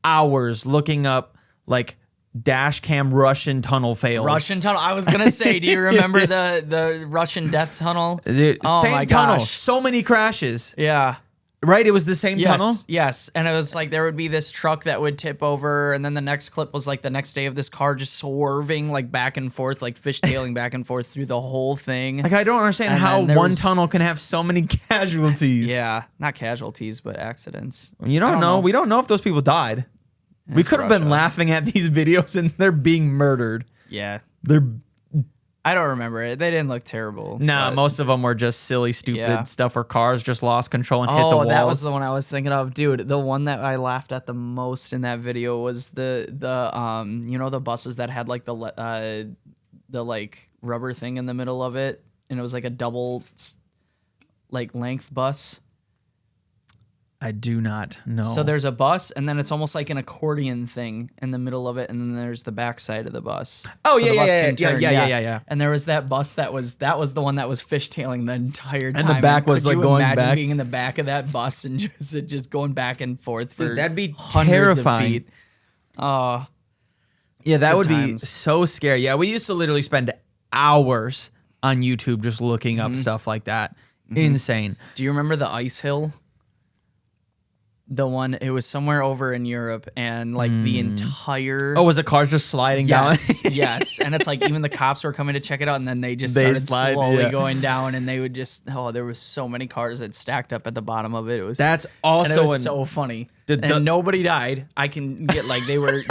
Speaker 1: hours looking up like dash cam Russian tunnel fails.
Speaker 2: Russian tunnel. I was gonna say, do you remember the Russian death tunnel?
Speaker 1: Dude, same tunnel. So many crashes.
Speaker 2: Yeah.
Speaker 1: Right? It was the same tunnel?
Speaker 2: Yes. And it was like there would be this truck that would tip over, and then the next clip was like the next day of this car just swerving like back and forth, like fishtailing back and forth through the whole thing.
Speaker 1: Like, I don't understand how one tunnel can have so many casualties.
Speaker 2: Yeah. Not casualties, but accidents.
Speaker 1: You don't know. We don't know if those people died. We could have been laughing at these videos and they're being murdered.
Speaker 2: Yeah.
Speaker 1: I
Speaker 2: don't remember it. They didn't look terrible.
Speaker 1: Nah, most of them were just silly, stupid stuff where cars just lost control and hit the wall.
Speaker 2: Oh, that was the one I was thinking of. Dude, the one that I laughed at the most in that video was the you know, the buses that had like the like rubber thing in the middle of it, and it was like a double like length bus.
Speaker 1: I do not know.
Speaker 2: So there's a bus, and then it's almost like an accordion thing in the middle of it, and then there's the back side of the bus.
Speaker 1: Oh,
Speaker 2: so
Speaker 1: yeah.
Speaker 2: And there was that bus that was the one that was fishtailing the entire time.
Speaker 1: And the back was like going back.
Speaker 2: Imagine being in the back of that bus and just going back and forth for
Speaker 1: that'd be
Speaker 2: hundreds
Speaker 1: terrifying.
Speaker 2: of feet. Oh,
Speaker 1: yeah, that would be so scary. Yeah, we used to literally spend hours on YouTube just looking up stuff like that. Insane.
Speaker 2: Do you remember the ice hill? The one, it was somewhere over in Europe, and like the entire...
Speaker 1: Oh, was the cars just sliding down?
Speaker 2: Yes. And it's like even the cops were coming to check it out, and then they just started slowly going down, and they would just... Oh, there was so many cars that stacked up at the bottom of it. It was...
Speaker 1: That's also...
Speaker 2: And it was so funny. And nobody died. I can get like, they were...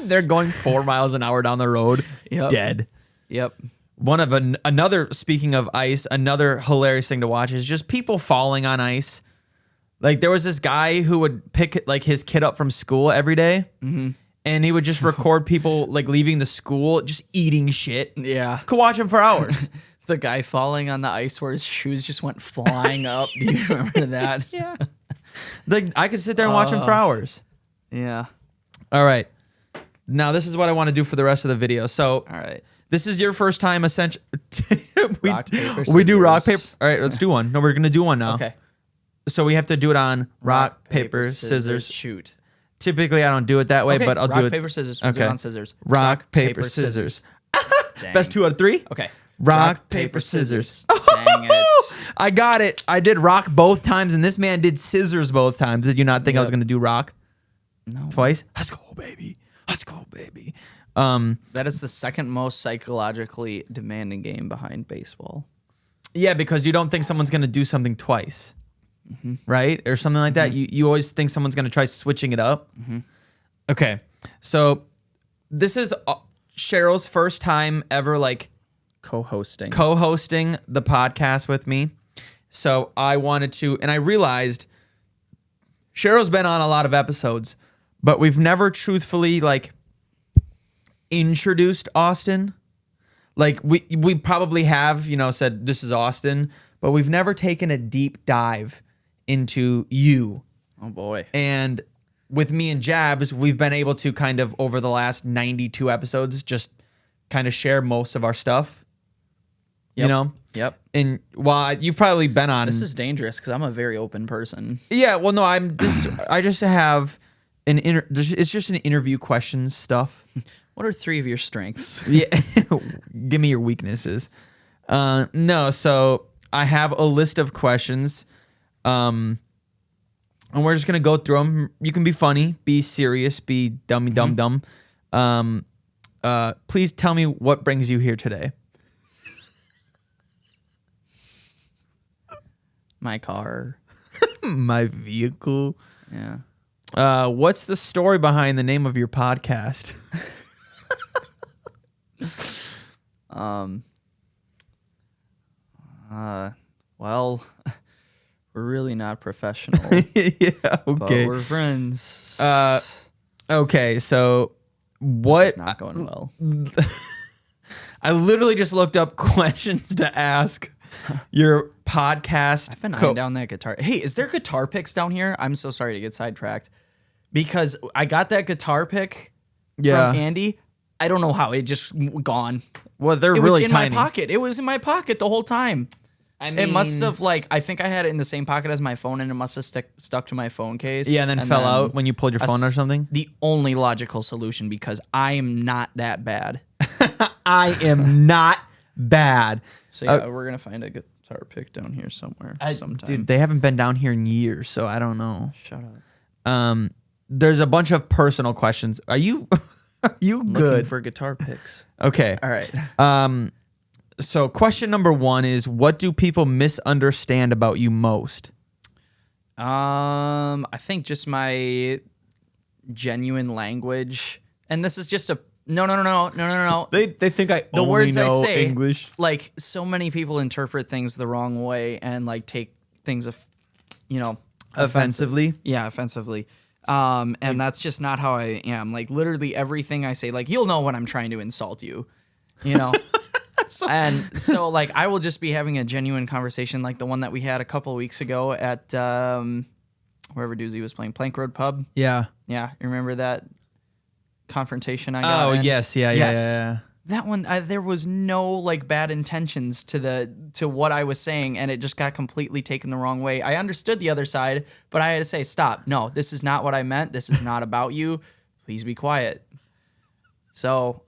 Speaker 1: They're going 4 miles an hour down the road. Dead.
Speaker 2: Yep.
Speaker 1: Another, speaking of ice, another hilarious thing to watch is just people falling on ice. Like, there was this guy who would pick like his kid up from school every day, and he would just record people like leaving the school, just eating shit.
Speaker 2: Yeah.
Speaker 1: Could watch him for hours.
Speaker 2: The guy falling on the ice where his shoes just went flying up. Do you remember that?
Speaker 1: Yeah. I could sit there and watch him for hours.
Speaker 2: Yeah.
Speaker 1: All right. Now this is what I want to do for the rest of the video. So,
Speaker 2: all right.
Speaker 1: This is your first time essentially.
Speaker 2: Rock, paper, scissors.
Speaker 1: We do rock, paper. All right, let's do one. No, we're going to do one now.
Speaker 2: Okay.
Speaker 1: So we have to do it on rock, paper, scissors,
Speaker 2: shoot.
Speaker 1: Typically, I don't do it that way, but I'll do it.
Speaker 2: Rock, paper, scissors. We'll do it on scissors.
Speaker 1: Rock, paper, scissors. Best 2 out of 3?
Speaker 2: Okay.
Speaker 1: Rock, paper, scissors.
Speaker 2: Dang it.
Speaker 1: I got it. I did rock both times, and this man did scissors both times. Did you not think I was going to do rock?
Speaker 2: No.
Speaker 1: Twice? Let's go, baby. Let's go, baby.
Speaker 2: That is the second most psychologically demanding game behind baseball.
Speaker 1: Yeah, because you don't think someone's going to do something twice, right? Or something like that. You always think someone's going to try switching it up. Okay, so this is Sherrill's first time ever like
Speaker 2: co-hosting
Speaker 1: the podcast with me. So I wanted to, and I realized Sherrill's been on a lot of episodes, but we've never truthfully like introduced Austin. Like we probably have, said this is Austin, but we've never taken a deep dive into you.
Speaker 2: Oh boy.
Speaker 1: And with me and Jabz, we've been able to kind of over the last 92 episodes just kind of share most of our stuff.
Speaker 2: Yep.
Speaker 1: And while you've probably been on,
Speaker 2: this is dangerous because I'm a very open person.
Speaker 1: Yeah, well, no, I just have it's just an interview questions stuff.
Speaker 2: What are 3 of your strengths?
Speaker 1: Yeah, give me your weaknesses. No, so I have a list of questions, and we're just gonna go through them. You can be funny, be serious, be dummy dumb. Please tell me what brings you here today.
Speaker 2: My car.
Speaker 1: My vehicle.
Speaker 2: Yeah.
Speaker 1: What's the story behind the name of your podcast?
Speaker 2: Well, we're really not professional.
Speaker 1: Yeah, okay.
Speaker 2: But we're friends.
Speaker 1: Okay, so what?
Speaker 2: It's not going well.
Speaker 1: I literally just looked up questions to ask your podcast.
Speaker 2: I've been eyeing down that guitar. Hey, is there guitar picks down here? I'm so sorry to get sidetracked. Because I got that guitar pick from Andy. I don't know how it just gone.
Speaker 1: Well, they're
Speaker 2: it
Speaker 1: really
Speaker 2: was in
Speaker 1: tiny.
Speaker 2: my pocket. It was in my pocket the whole time.
Speaker 1: I mean,
Speaker 2: it must have I think I had it in the same pocket as my phone, and it must have stuck to my phone case.
Speaker 1: Yeah, and then fell out when you pulled your phone or something.
Speaker 2: The only logical solution, because I am not that bad.
Speaker 1: I am not bad.
Speaker 2: So yeah, we're gonna find a guitar pick down here somewhere sometime.
Speaker 1: Dude, they haven't been down here in years, so I don't know.
Speaker 2: Shut up.
Speaker 1: There's a bunch of personal questions. Are you good?
Speaker 2: Looking for guitar picks.
Speaker 1: Okay.
Speaker 2: All right.
Speaker 1: So question number 1 is, what do people misunderstand about you most?
Speaker 2: I think just my genuine language, and this is just a no.
Speaker 1: They think I
Speaker 2: the
Speaker 1: only
Speaker 2: words
Speaker 1: know
Speaker 2: I say,
Speaker 1: English.
Speaker 2: Like, so many people interpret things the wrong way and like take things
Speaker 1: Offensively.
Speaker 2: Yeah, offensively. And that's just not how I am. Like, literally everything I say, like, you'll know when I'm trying to insult you, And so, like, I will just be having a genuine conversation, like the one that we had a couple of weeks ago at wherever Doozy was playing, Plank Road Pub.
Speaker 1: Yeah.
Speaker 2: Yeah, you remember that confrontation I got?
Speaker 1: Oh,
Speaker 2: in?
Speaker 1: yes. Yeah.
Speaker 2: That one, there was no like bad intentions to what I was saying, and it just got completely taken the wrong way. I understood the other side, but I had to say, stop. No, this is not what I meant. This is not about you. Please be quiet. So,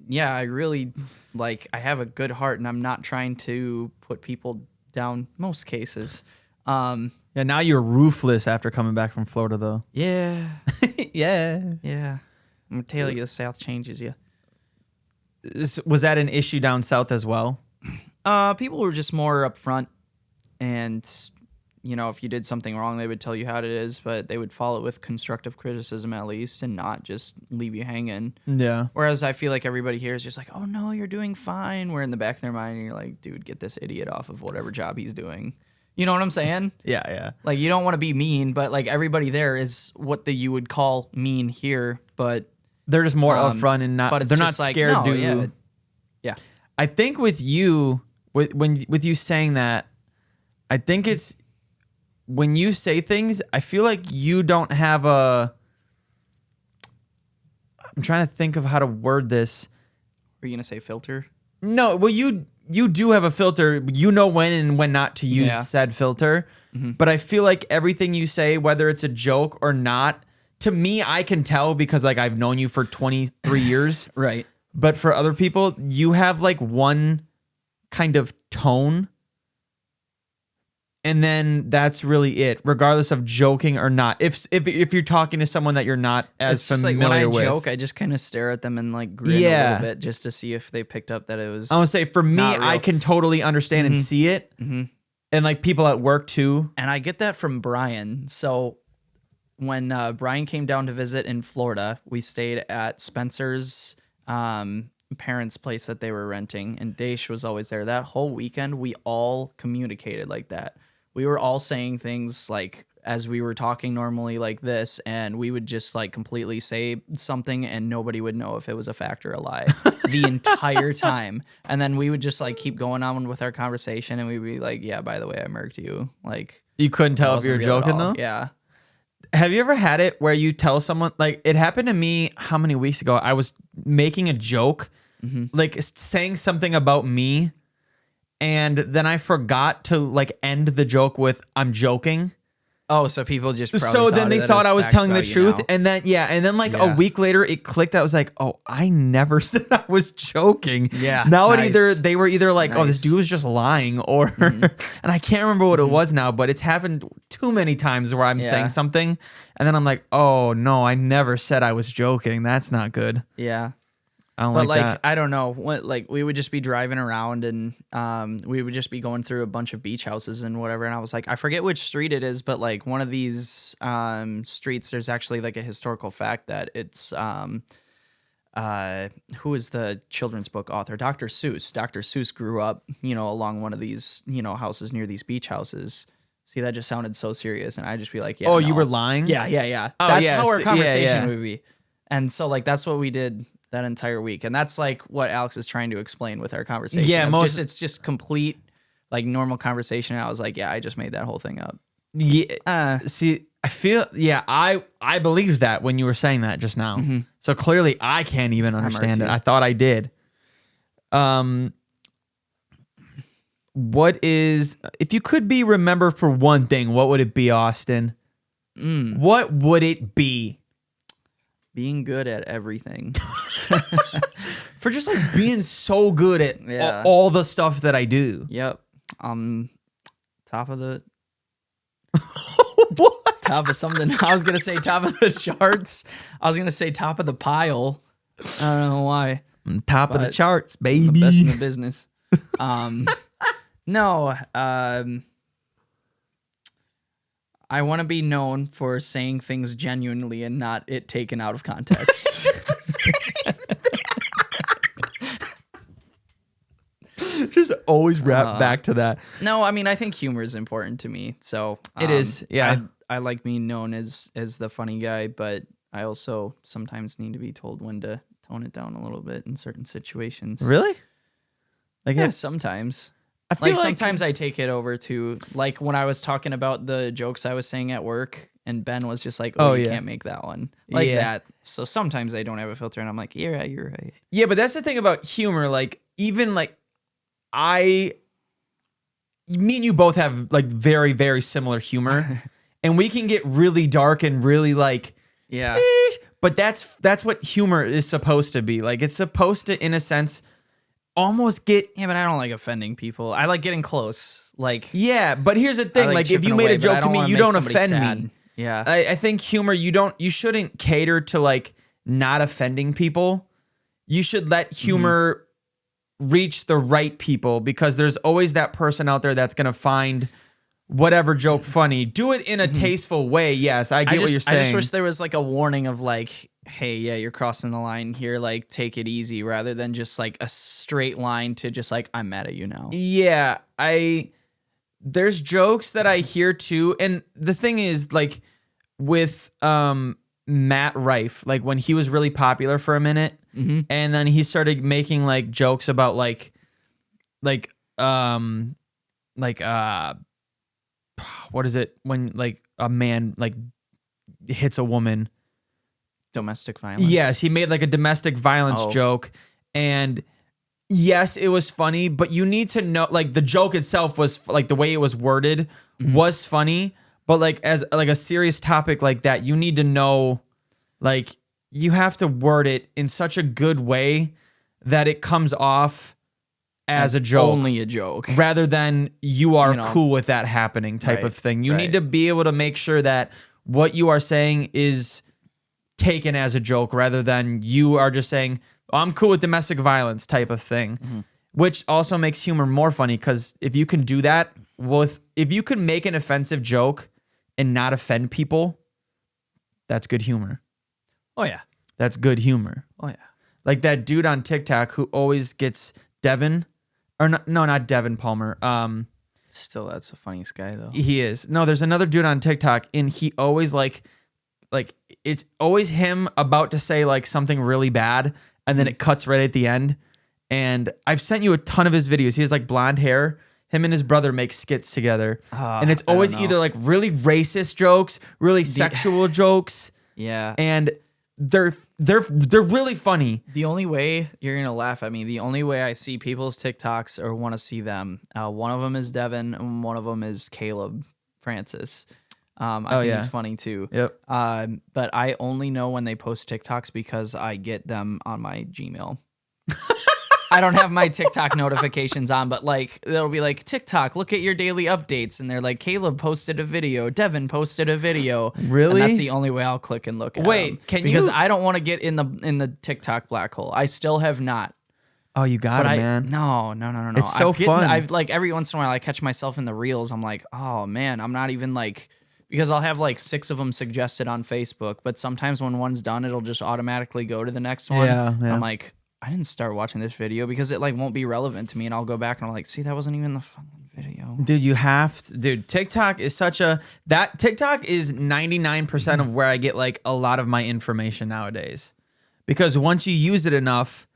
Speaker 2: yeah, I really I have a good heart, and I'm not trying to put people down most cases.
Speaker 1: Yeah, now you're ruthless after coming back from Florida, though.
Speaker 2: Yeah.
Speaker 1: Yeah.
Speaker 2: I'm going to tell you, the South changes you.
Speaker 1: Was that an issue down south as well?
Speaker 2: People were just more upfront, and if you did something wrong, they would tell you how it is, but they would follow it with constructive criticism at least, and not just leave you hanging.
Speaker 1: Yeah.
Speaker 2: Whereas I feel like everybody here is just like, oh no, you're doing fine. Where in the back of their mind, you're like, dude, get this idiot off of whatever job he's doing. You know what I'm saying?
Speaker 1: Yeah.
Speaker 2: Like, you don't want to be mean, but like everybody there is what you would call mean here, but
Speaker 1: they're just more upfront and not.
Speaker 2: But it's
Speaker 1: they're not
Speaker 2: just like,
Speaker 1: scared
Speaker 2: no,
Speaker 1: to.
Speaker 2: Yeah.
Speaker 1: I think with you, with you saying that, I think it's when you say things, I feel like you don't have I'm trying to think of how to word this.
Speaker 2: Are you gonna say filter?
Speaker 1: No, well, you do have a filter. You know when and when not to use said filter. Mm-hmm. But I feel like everything you say, whether it's a joke or not, to me, I can tell because like I've known you for 23 years.
Speaker 2: Right.
Speaker 1: But for other people, you have like one kind of tone. And then that's really it, regardless of joking or not. If you're talking to someone that you're not as familiar with.
Speaker 2: Like when I joke, I just kind of stare at them and like grin a little bit just to see if they picked up that it was.
Speaker 1: I want to say for me, I can totally understand and see it, and like people at work too.
Speaker 2: And I get that from Brian. So when Brian came down to visit in Florida, we stayed at Spencer's parents' place that they were renting, and Daesh was always there. That whole weekend, we all communicated like that. We were all saying things like as we were talking normally like this, and we would just like completely say something and nobody would know if it was a fact or a lie the entire time. And then we would just like keep going on with our conversation, and we'd be like, yeah, by the way, I murked you. Like,
Speaker 1: you couldn't tell if you were joking though?
Speaker 2: Yeah.
Speaker 1: Have you ever had it where you tell someone, like it happened to me how many weeks ago? I was making a joke, like saying something about me, and then I forgot to like end the joke with "I'm joking."
Speaker 2: Oh, so people just
Speaker 1: then they thought I was telling the truth, and then like a week later it clicked. I was like, oh, I never said I was joking.
Speaker 2: Yeah.
Speaker 1: Now they were either like, oh, this dude was just lying, or and I can't remember what it was now, but it's happened too many times where I'm saying something, and then I'm like, oh no, I never said I was joking. That's not good.
Speaker 2: Yeah.
Speaker 1: I don't like that.
Speaker 2: I don't know. Like we would just be driving around and we would just be going through a bunch of beach houses and whatever. And I was like, I forget which street it is, but like one of these streets, there's actually like a historical fact that it's who is the children's book author? Dr. Seuss. Dr. Seuss grew up, along one of these, houses near these beach houses. See, that just sounded so serious, and I'd just be like, yeah.
Speaker 1: Oh, no. You were lying?
Speaker 2: Yeah. Oh, that's how our conversation would be. And so like that's what we did that entire week, and that's like what Alex is trying to explain with our conversation.
Speaker 1: Yeah,
Speaker 2: it's just complete like normal conversation. And I was like, yeah, I just made that whole thing up.
Speaker 1: Yeah. See, I feel I believed that when you were saying that just now. So clearly I can't even understand it. I thought I did. What is, if you could be remembered for one thing, what would it be, Austin? What would it be?
Speaker 2: Being good at everything.
Speaker 1: For just like being so good at all the stuff that I do.
Speaker 2: Yep. Top of the
Speaker 1: what?
Speaker 2: Top of something. I was gonna say top of the charts. I was gonna say top of the pile. I don't know why.
Speaker 1: Top of the charts, baby.
Speaker 2: The best in the business. No. I want to be known for saying things genuinely and not it taken out of context.
Speaker 1: Just always wrap back to that.
Speaker 2: No, I mean, I think humor is important to me. So
Speaker 1: it is. Yeah.
Speaker 2: I like being known as the funny guy, but I also sometimes need to be told when to tone it down a little bit in certain situations.
Speaker 1: Really?
Speaker 2: Like, yeah, sometimes. I feel like sometimes I take it over to, like, when I was talking about the jokes I was saying at work, and Ben was just like, oh, you can't make that one. Like that. So sometimes I don't have a filter, and I'm like, yeah, you're right.
Speaker 1: Yeah, but that's the thing about humor. Like, even, like, me and you both have, like, very, very similar humor, and we can get really dark and really, like, but that's what humor is supposed to be. Like, it's supposed to, in a sense, almost get...
Speaker 2: Yeah, but I don't like offending people. I like getting close. Like,
Speaker 1: yeah, but here's the thing. Like if you made a joke to me, you don't offend me.
Speaker 2: Yeah.
Speaker 1: I think humor, you shouldn't cater to like not offending people. You should let humor reach the right people, because there's always that person out there that's going to find whatever joke funny. Do it in a tasteful way. Yes, I get what you're saying.
Speaker 2: I just wish there was like a warning of like, hey, yeah, you're crossing the line here. Like, take it easy, rather than just like a straight line to just like, I'm mad at you now.
Speaker 1: Yeah, there's jokes that I hear too. And the thing is, like, with Matt Rife, like when he was really popular for a minute, and then he started making like jokes about like like what is it when like a man like hits a woman?
Speaker 2: Domestic violence.
Speaker 1: Yes, he made like a domestic violence joke, and yes, it was funny, but you need to know like the joke itself was like the way it was worded was funny, but like as like a serious topic like that, you need to know like you have to word it in such a good way that it comes off as a joke,
Speaker 2: only a joke,
Speaker 1: rather than you are cool with that happening type of thing. You need to be able to make sure that what you are saying is taken as a joke rather than you are just saying, oh, I'm cool with domestic violence type of thing, which also makes humor more funny because if you can do that if you can make an offensive joke and not offend people, that's good humor.
Speaker 2: Oh, yeah.
Speaker 1: That's good humor.
Speaker 2: Oh, yeah.
Speaker 1: Like that dude on TikTok who always gets Devin, or not Devin Palmer.
Speaker 2: Still, that's the funniest guy, though.
Speaker 1: He is. No, there's another dude on TikTok, and he always like it's always him about to say like something really bad, and then it cuts right at the end. And I've sent you a ton of his videos. He has like blonde hair. Him and his brother make skits together, and it's always either like really racist jokes, really sexual jokes.
Speaker 2: Yeah,
Speaker 1: and they're really funny.
Speaker 2: The only way you're gonna laugh at me, the only way I see people's TikToks or want to see them, one of them is Devin, and one of them is Caleb Francis. I think he's funny too.
Speaker 1: Yep.
Speaker 2: But I only know when they post TikToks because I get them on my Gmail. I don't have my TikTok notifications on, but like they'll be like, TikTok, look at your daily updates, and they're like, Caleb posted a video, Devin posted a video.
Speaker 1: Really?
Speaker 2: And that's the only way I'll click and look at them. Because I don't want to get in the TikTok black hole. I still have not.
Speaker 1: Oh, you got it, man.
Speaker 2: No.
Speaker 1: It's so fun.
Speaker 2: I've like every once in a while I catch myself in the reels. I'm like, oh man, I'm not even like, because I'll have like 6 of them suggested on Facebook, but sometimes when one's done, it'll just automatically go to the next one.
Speaker 1: Yeah.
Speaker 2: I'm like, I didn't start watching this video because it like won't be relevant to me, and I'll go back and I'm like, see, that wasn't even the fucking video.
Speaker 1: Dude, TikTok is TikTok is 99% of where I get like a lot of my information nowadays. Because once you use it enough,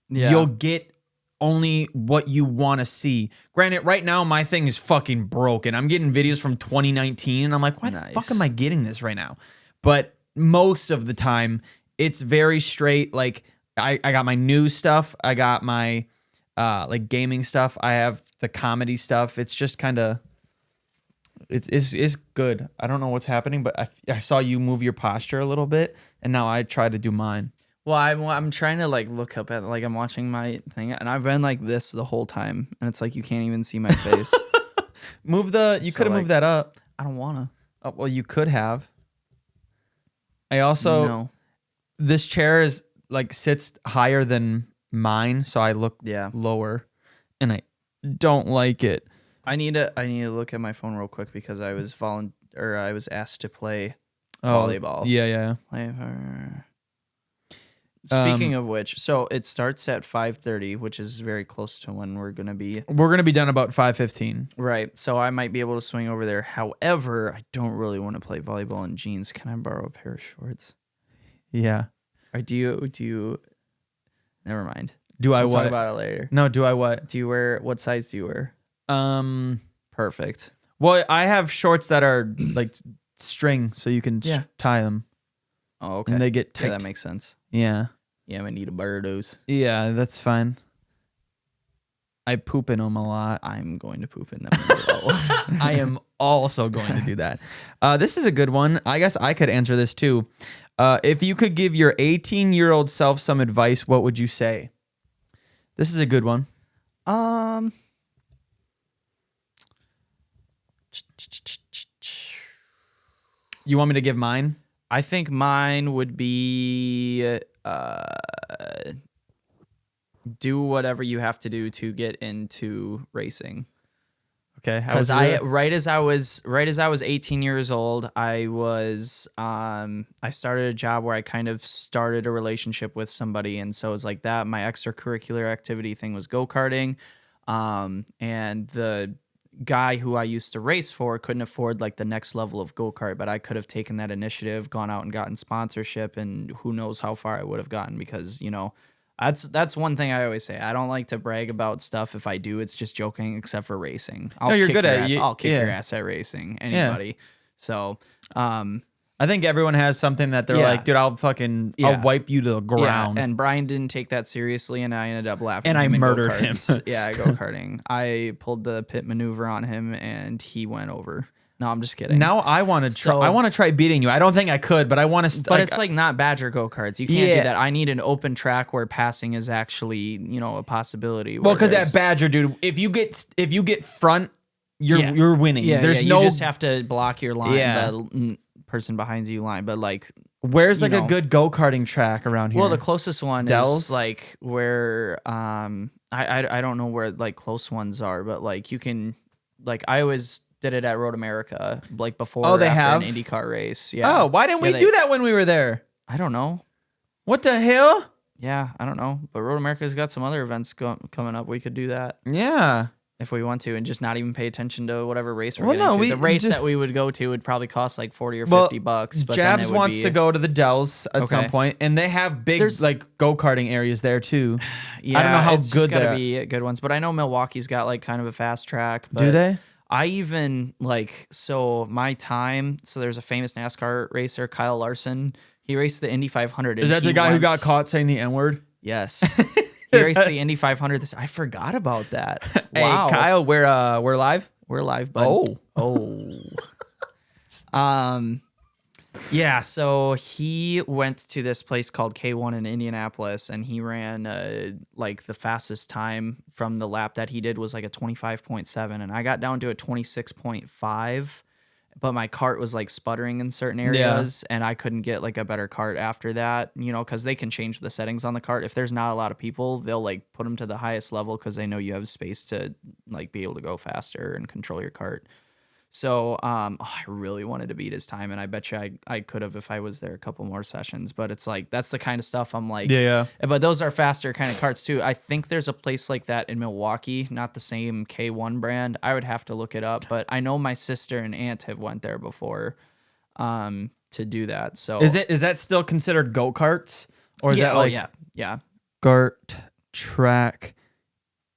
Speaker 1: you'll get only what you want to see. Granted, right now my thing is fucking broken. I'm getting videos from 2019 and I'm like, why the fuck am I getting this right now? But most of the time it's very straight. Like I got my news stuff. I got my like gaming stuff. I have the comedy stuff. It's just kind of it's good. I don't know what's happening, but I saw you move your posture a little bit, and now I try to do mine.
Speaker 2: Well, I'm trying to like look up at like I'm watching my thing, and I've been like this the whole time, and it's like you can't even see my face.
Speaker 1: You could have moved that up.
Speaker 2: I don't wanna.
Speaker 1: Oh, well, you could have. I also this chair is like sits higher than mine, so I look lower, and I don't like it.
Speaker 2: I need to look at my phone real quick because I was asked to play volleyball.
Speaker 1: Yeah.
Speaker 2: Speaking of which, so it starts at 5:30, which is very close to when we're gonna be
Speaker 1: done about 5:15.
Speaker 2: Right. So I might be able to swing over there. However, I don't really want to play volleyball in jeans. Can I borrow a pair of shorts?
Speaker 1: Yeah.
Speaker 2: Or do you? Never mind.
Speaker 1: We'll
Speaker 2: talk about it later.
Speaker 1: No. Do I what?
Speaker 2: What size do you wear? Perfect.
Speaker 1: Well, I have shorts that are like string, so you can tie them.
Speaker 2: Oh, okay.
Speaker 1: And they get tight.
Speaker 2: Yeah, that makes sense.
Speaker 1: Yeah.
Speaker 2: Yeah, I need a pair of those.
Speaker 1: Yeah, that's fine. I poop in them a lot.
Speaker 2: I'm going to poop in them as well.
Speaker 1: I am also going to do that. This is a good one. I guess I could answer this too. If you could give your 18-year-old self some advice, what would you say? This is a good one. You want me to give mine?
Speaker 2: I think mine would be do whatever you have to do to get into racing.
Speaker 1: Okay,
Speaker 2: because right as I was 18 years old, I started a job where I kind of started a relationship with somebody, and so it was like that. My extracurricular activity thing was go-karting, and the guy who I used to race for couldn't afford like the next level of go-kart, but I could have taken that initiative, gone out and gotten sponsorship, and who knows how far I would have gotten because, That's one thing I always say. I don't like to brag about stuff. If I do, it's just joking, except for racing.
Speaker 1: You're good at it.
Speaker 2: I'll kick your ass at racing. Anybody. Yeah. So,
Speaker 1: I think everyone has something that they're like, dude, I'll wipe you to the ground.
Speaker 2: Yeah. And Brian didn't take that seriously, and I ended up lapping
Speaker 1: him. And I murdered him.
Speaker 2: Yeah, go-karting. I pulled the pit maneuver on him, and he went over. No, I'm just kidding.
Speaker 1: Now I want to try. I want to try beating you. I don't think I could, but I want to.
Speaker 2: But it's like not Badger go-karts. You can't do that. I need an open track where passing is actually, a possibility.
Speaker 1: Well, because at Badger, dude, if you get front, you're winning.
Speaker 2: Yeah, you just have to block your line. Yeah. The person behind you line, but like,
Speaker 1: where's like a good go-karting track around here?
Speaker 2: Well, the closest one is like where I don't know where like close ones are, but like you can I always did it at Road America, like before or after an IndyCar race. Yeah.
Speaker 1: Oh, why didn't we do that when we were there?
Speaker 2: I don't know.
Speaker 1: What the hell?
Speaker 2: Yeah, I don't know. But Road America's got some other events coming up. We could do that.
Speaker 1: Yeah.
Speaker 2: If we want to, and just not even pay attention to whatever race we're getting to. The race that we would go to would probably cost like $40 or $50. But
Speaker 1: Jabz wants to go to the Dells at some point, and they have big like go-karting areas there too.
Speaker 2: Yeah,
Speaker 1: I don't know how
Speaker 2: it's
Speaker 1: good
Speaker 2: they're. Be good ones, but I know Milwaukee's got like kind of a fast track. But
Speaker 1: do they?
Speaker 2: I even my time. So there's a famous NASCAR racer, Kyle Larson. He raced the Indy 500.
Speaker 1: Is that the guy who got caught saying the N-word?
Speaker 2: Yes. He raced the Indy 500. I forgot about that. Wow.
Speaker 1: Hey, Kyle, we're live?
Speaker 2: We're live, bud. Oh. Yeah, so he went to this place called K1 in Indianapolis, and he ran the fastest time from the lap that he did was like a 25.7, and I got down to a 26.5. But my cart was like sputtering in certain areas, and I couldn't get like a better cart after that, because they can change the settings on the cart. If there's not a lot of people, they'll like put them to the highest level because they know you have space to like be able to go faster and control your cart. So I really wanted to beat his time, and I bet you I could have if I was there a couple more sessions. But it's like that's the kind of stuff I'm like,
Speaker 1: yeah.
Speaker 2: But those are faster kind of carts too. I think there's a place like that in Milwaukee, not the same K1 brand. I would have to look it up, but I know my sister and aunt have went there before to do that. So
Speaker 1: is that still considered go-karts, or is that like
Speaker 2: yeah
Speaker 1: kart track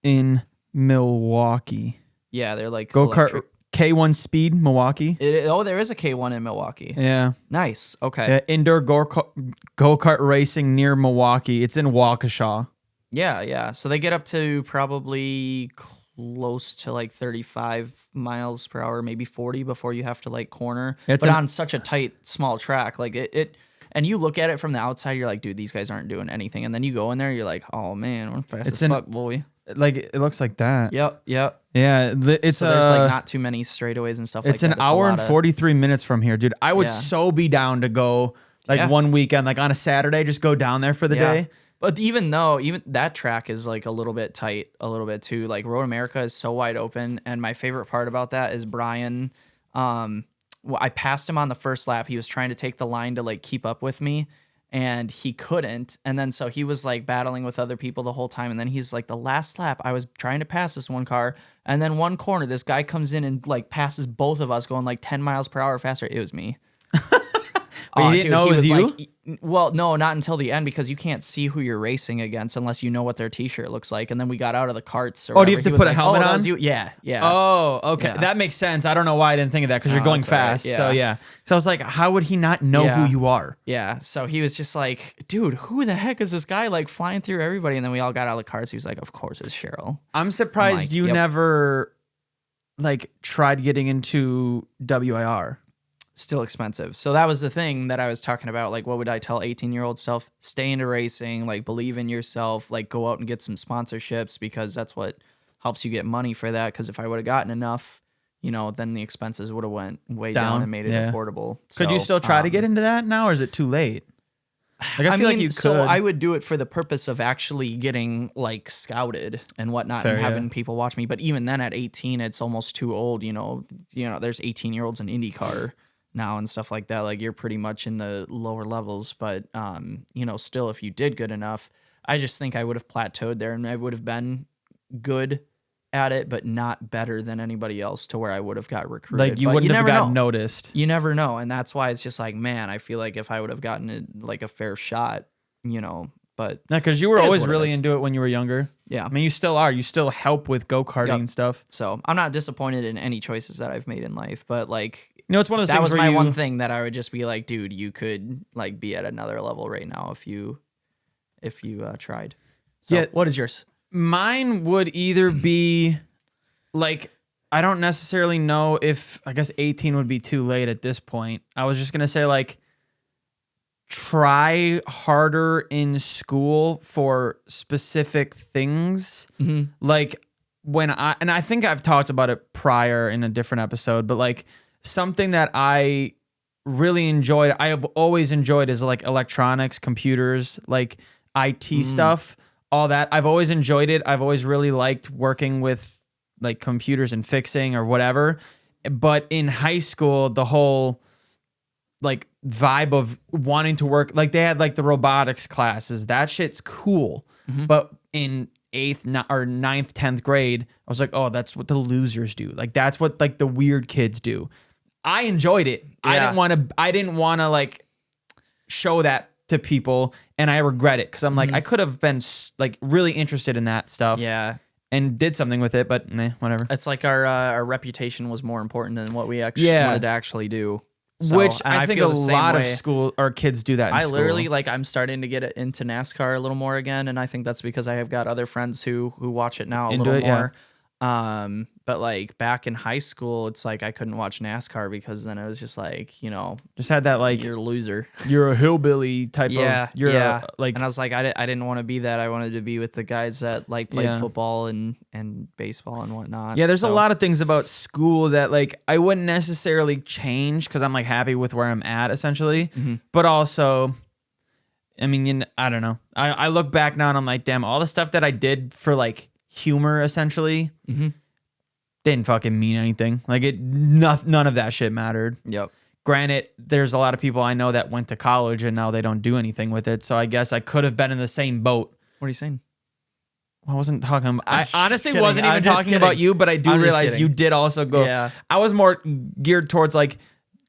Speaker 1: in Milwaukee?
Speaker 2: Yeah, they're like
Speaker 1: go-kart. K1 Speed, Milwaukee.
Speaker 2: There is a K1 in Milwaukee.
Speaker 1: Yeah.
Speaker 2: Nice. Okay.
Speaker 1: Indoor go-kart racing near Milwaukee. It's in Waukesha.
Speaker 2: Yeah. So they get up to probably close to like 35 miles per hour, maybe 40 before you have to like corner. But on such a tight, small track, like it and you look at it from the outside, you're like, dude, these guys aren't doing anything. And then you go in there, you're like, oh man, we're fast as fuck, boy.
Speaker 1: Like it looks like that.
Speaker 2: Yep.
Speaker 1: Yeah,
Speaker 2: there's like not too many straightaways and stuff.
Speaker 1: It's
Speaker 2: like
Speaker 1: an hour and 43 minutes from here, dude. I would so be down to go one weekend, like on a Saturday, just go down there for the day.
Speaker 2: But even that track is like a little bit tight, a little bit too. Like Road America is so wide open, and my favorite part about that is Brian. I passed him on the first lap. He was trying to take the line to like keep up with me, and he couldn't. And then so he was like battling with other people the whole time. And then he's like, the last lap, I was trying to pass this one car. And then one corner, this guy comes in and like passes both of us going like 10 miles per hour faster. It was me.
Speaker 1: You didn't know it was you?
Speaker 2: Well, no, not until the end, because you can't see who you're racing against unless you know what their T-shirt looks like. And then we got out of the carts.
Speaker 1: Do you have to put a helmet on?
Speaker 2: Yeah.
Speaker 1: Oh, okay. Yeah. That makes sense. I don't know why I didn't think of that, because you're going fast. Right. Yeah. So, yeah. So I was like, how would he not know who you are?
Speaker 2: Yeah. So he was just like, dude, who the heck is this guy like flying through everybody? And then we all got out of the cars. He was like, of course it's Sherrill.
Speaker 1: I'm surprised you never like tried getting into WIR.
Speaker 2: Still expensive. So that was the thing that I was talking about. Like, what would I tell 18-year-old self? Stay into racing, like believe in yourself, like go out and get some sponsorships, because that's what helps you get money for that. Because if I would have gotten enough, then the expenses would have went way down and made it affordable.
Speaker 1: Could you still try to get into that now, or is it too late? Like, I feel like you could.
Speaker 2: So I would do it for the purpose of actually getting like scouted and whatnot, and having people watch me. But even then, at 18, it's almost too old. There's 18-year-olds in IndyCar now and stuff like that. Like, you're pretty much in the lower levels, but still, if you did good enough, I just think I would have plateaued there, and I would have been good at it, but not better than anybody else, to where I would have got recruited.
Speaker 1: Like, you wouldn't have gotten noticed.
Speaker 2: You never know, and that's why it's just like, man, I feel like if I would have gotten a fair shot, But
Speaker 1: yeah, because you were always really into it when you were younger.
Speaker 2: Yeah.
Speaker 1: I mean, you still are. You still help with go-karting and stuff.
Speaker 2: So I'm not disappointed in any choices that I've made in life, but like,
Speaker 1: It's one of those
Speaker 2: that
Speaker 1: things
Speaker 2: was
Speaker 1: where
Speaker 2: my one thing that I would just be like, dude, you could like be at another level right now if you tried. So
Speaker 1: Yeah.
Speaker 2: what is yours?
Speaker 1: Mine would either be like, I don't necessarily know if, I guess 18 would be too late at this point. I was just going to say like, try harder in school for specific things. Like I think I've talked about it prior in a different episode, but like something that I really enjoyed, I have always enjoyed is like electronics, computers, like IT stuff, all that. I've always enjoyed it. I've always really liked working with like computers and fixing or whatever. But in high school, the whole like vibe of wanting to work, like they had like the robotics classes, that shit's cool. But in 8th or 9th, 10th grade, I was like, oh, that's what the losers do. Like that's what like the weird kids do. I enjoyed it. Yeah. I didn't want to like show that to people, and I regret it because I'm like, I could have been like really interested in that stuff.
Speaker 2: Yeah.
Speaker 1: And did something with it, but whatever.
Speaker 2: It's like our reputation was more important than what we actually wanted to actually do. So,
Speaker 1: which I think a lot of school or kids do that in school.
Speaker 2: Literally, like, I'm starting to get into NASCAR a little more again, and I think that's because I have got other friends who watch it now a little more. But like back in high school, it's like I couldn't watch NASCAR because then it was just like,
Speaker 1: just had that like
Speaker 2: you're a loser,
Speaker 1: you're a hillbilly type of like.
Speaker 2: And I was like, I didn't want to be that. I wanted to be with the guys that like played football and baseball and whatnot.
Speaker 1: Yeah, there's a lot of things about school that like I wouldn't necessarily change because I'm like happy with where I'm at essentially, but also, I mean, I don't know. I look back now and I'm like, damn, all the stuff that I did for like humor essentially didn't fucking mean anything. Like none of that shit mattered.
Speaker 2: Yep.
Speaker 1: Granted, there's a lot of people I know that went to college and now they don't do anything with it. So I guess I could have been in the same boat.
Speaker 2: What are you saying?
Speaker 1: I wasn't talking about, I honestly
Speaker 2: kidding.
Speaker 1: wasn't even talking about you, but I do realize you did also go.
Speaker 2: Yeah.
Speaker 1: I was more geared towards like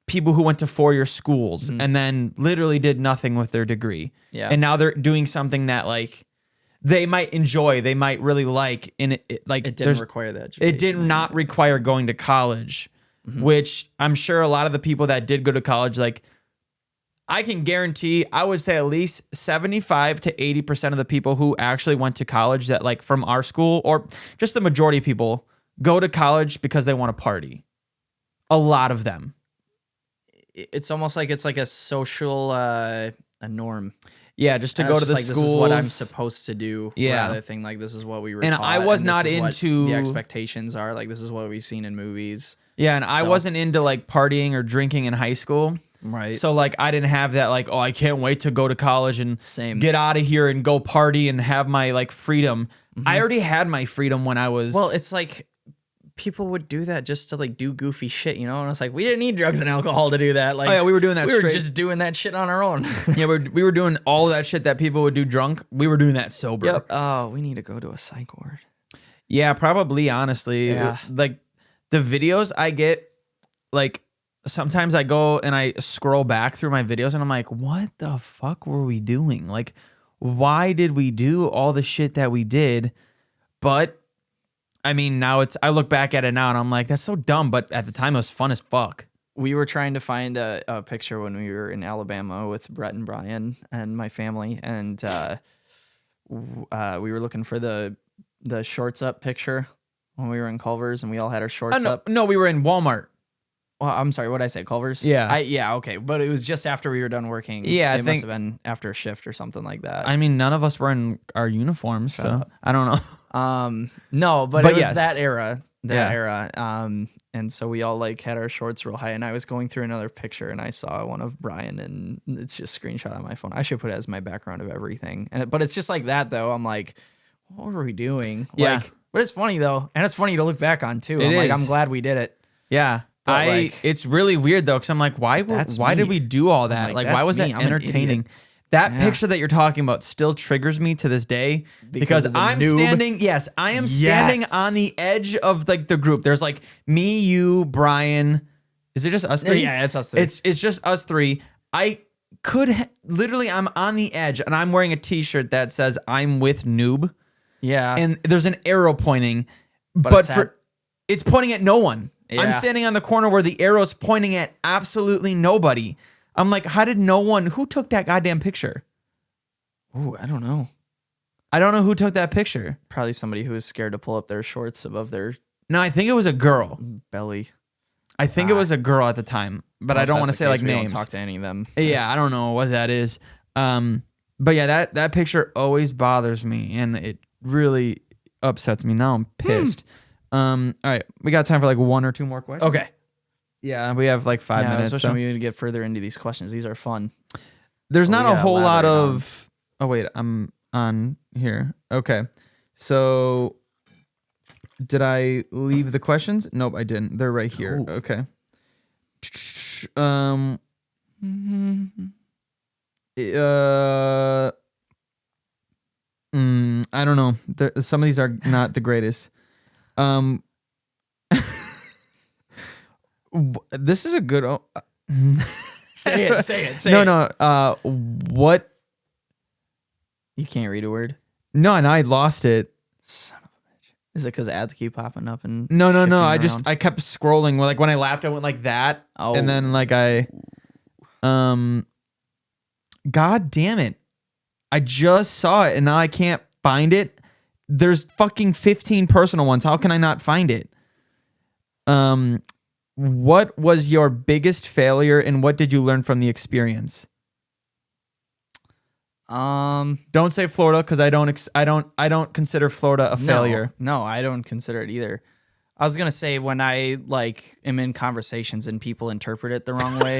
Speaker 1: people who went to 4-year schools and then literally did nothing with their degree.
Speaker 2: Yeah.
Speaker 1: And now they're doing something that like they might enjoy, they might really like, and it
Speaker 2: didn't require that education.
Speaker 1: It did not require going to college, which I'm sure a lot of the people that did go to college, like I can guarantee, I would say at least 75 to 80% of the people who actually went to college that like from our school, or just the majority of people, go to college because they want to party. A lot of them.
Speaker 2: It's almost like it's like a social a norm.
Speaker 1: Yeah, just to go to the
Speaker 2: like,
Speaker 1: schools.
Speaker 2: This is what I'm supposed to do. Yeah. Rather than like this is what we were
Speaker 1: and
Speaker 2: taught.
Speaker 1: I was not into
Speaker 2: the expectations are like this is what we've seen in movies.
Speaker 1: Yeah, and I wasn't into like partying or drinking in high school.
Speaker 2: Right.
Speaker 1: So like I didn't have that like, oh, I can't wait to go to college and get out of here and go party and have my like freedom. I already had my freedom when I was.
Speaker 2: Well, it's like people would do that just to like do goofy shit, And it's like we didn't need drugs and alcohol to do that. Like,
Speaker 1: oh yeah, we were doing that.
Speaker 2: We were just doing that shit on our own.
Speaker 1: Yeah, we were doing all of that shit that people would do drunk. We were doing that sober.
Speaker 2: Yep. Oh, we need to go to a psych ward.
Speaker 1: Yeah, probably. Honestly, like the videos I get, like sometimes I go and I scroll back through my videos and I'm like, what the fuck were we doing? Like, why did we do all the shit that we did? But I mean, now I look back at it now and I'm like, that's so dumb. But at the time, it was fun as fuck.
Speaker 2: We were trying to find a picture when we were in Alabama with Brett and Brian and my family. And we were looking for the shorts up picture when we were in Culver's and we all had our shorts up.
Speaker 1: No, we were in Walmart.
Speaker 2: Well, I'm sorry, what did I say? Culver's?
Speaker 1: Yeah.
Speaker 2: Yeah, okay. But it was just after we were done working.
Speaker 1: Yeah,
Speaker 2: it must have been after a shift or something like that.
Speaker 1: I mean, none of us were in our uniforms, so I don't know.
Speaker 2: No, but it was that era. And so we all like had our shorts real high, and I was going through another picture and I saw one of Brian, and it's just a screenshot on my phone. I should put it as my background of everything. But it's just like that though. I'm like, what were we doing?
Speaker 1: Yeah.
Speaker 2: Like, but it's funny though, and it's funny to look back on too. I'm glad we did it.
Speaker 1: Yeah. It's really weird though, because I'm like, why did we do all that? Like why was that entertaining? That picture that you're talking about still triggers me to this day because I'm standing. Yes, I am standing on the edge of like the group. There's like me, you, Brian. Is it just us three?
Speaker 2: Yeah, it's us three.
Speaker 1: It's just us three. I literally, I'm on the edge and I'm wearing a t-shirt that says I'm with noob.
Speaker 2: Yeah.
Speaker 1: And there's an arrow pointing, but it's pointing at no one. Yeah. I'm standing on the corner where the arrow's pointing at absolutely nobody. I'm like, who took that goddamn picture?
Speaker 2: Ooh, I don't know.
Speaker 1: I don't know who took that picture.
Speaker 2: Probably somebody who was scared to pull up their shorts above their
Speaker 1: No, I think it was a girl.
Speaker 2: belly.
Speaker 1: I think it was a girl at the time, but I don't want to say like names.
Speaker 2: Don't talk to any of them.
Speaker 1: Yeah, I don't know what that is. But yeah, that picture always bothers me, and it really upsets me. Now I'm pissed. All right, we got time for like one or two more questions.
Speaker 2: Okay.
Speaker 1: Yeah, we have like 5 minutes.
Speaker 2: I was wishing we would get further into these questions. These are fun.
Speaker 1: There's not a whole lot of. Oh wait, I'm on here. Okay, so did I leave the questions? Nope, I didn't. They're right here. Ooh. Okay. I don't know. Some of these are not the greatest. This is a good.
Speaker 2: Say it.
Speaker 1: No. What?
Speaker 2: You can't read a word.
Speaker 1: No, and I lost it.
Speaker 2: Son of a bitch. Is it because ads keep popping up and?
Speaker 1: No. I kept scrolling. Like when I laughed, I went like that, and then like God damn it! I just saw it, and now I can't find it. There's fucking 15 personal ones. How can I not find it? What was your biggest failure, and what did you learn from the experience? Don't say Florida, because I don't consider Florida a failure.
Speaker 2: No, I don't consider it either. I was gonna say when I am in conversations and people interpret it the wrong way.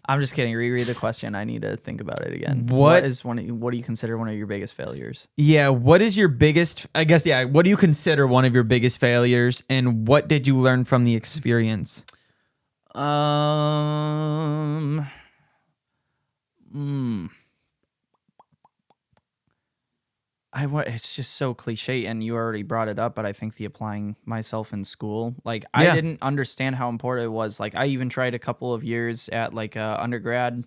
Speaker 2: I'm just kidding. Reread the question. I need to think about it again. What do you consider one of your biggest failures?
Speaker 1: Yeah. What is your biggest? I guess. Yeah. What do you consider one of your biggest failures, and what did you learn from the experience?
Speaker 2: It's just so cliche, and you already brought it up, but I think the applying myself in school, I didn't understand how important it was. Like, I even tried a couple of years at undergrad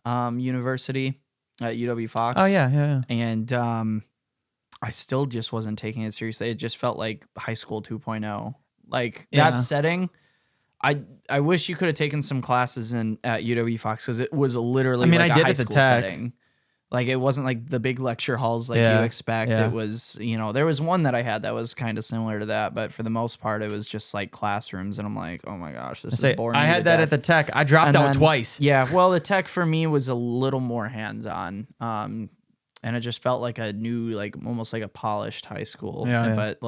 Speaker 2: university at UW Fox.
Speaker 1: Oh yeah.
Speaker 2: And I still just wasn't taking it seriously. It just felt like high school 2.0. That setting. I wish you could have taken some classes at UW Fox, because it was literally
Speaker 1: I did
Speaker 2: high
Speaker 1: at the
Speaker 2: school
Speaker 1: tech
Speaker 2: setting. It wasn't like the big lecture halls you expect.
Speaker 1: Yeah.
Speaker 2: It was, there was one that I had that was kind of similar to that, but for the most part, it was just classrooms, and I'm like, oh my gosh, this is boring.
Speaker 1: I had that at the tech. I dropped out twice.
Speaker 2: Yeah, well, the tech for me was a little more hands-on, and it just felt like a new, almost like a polished high school.
Speaker 1: Yeah.
Speaker 2: But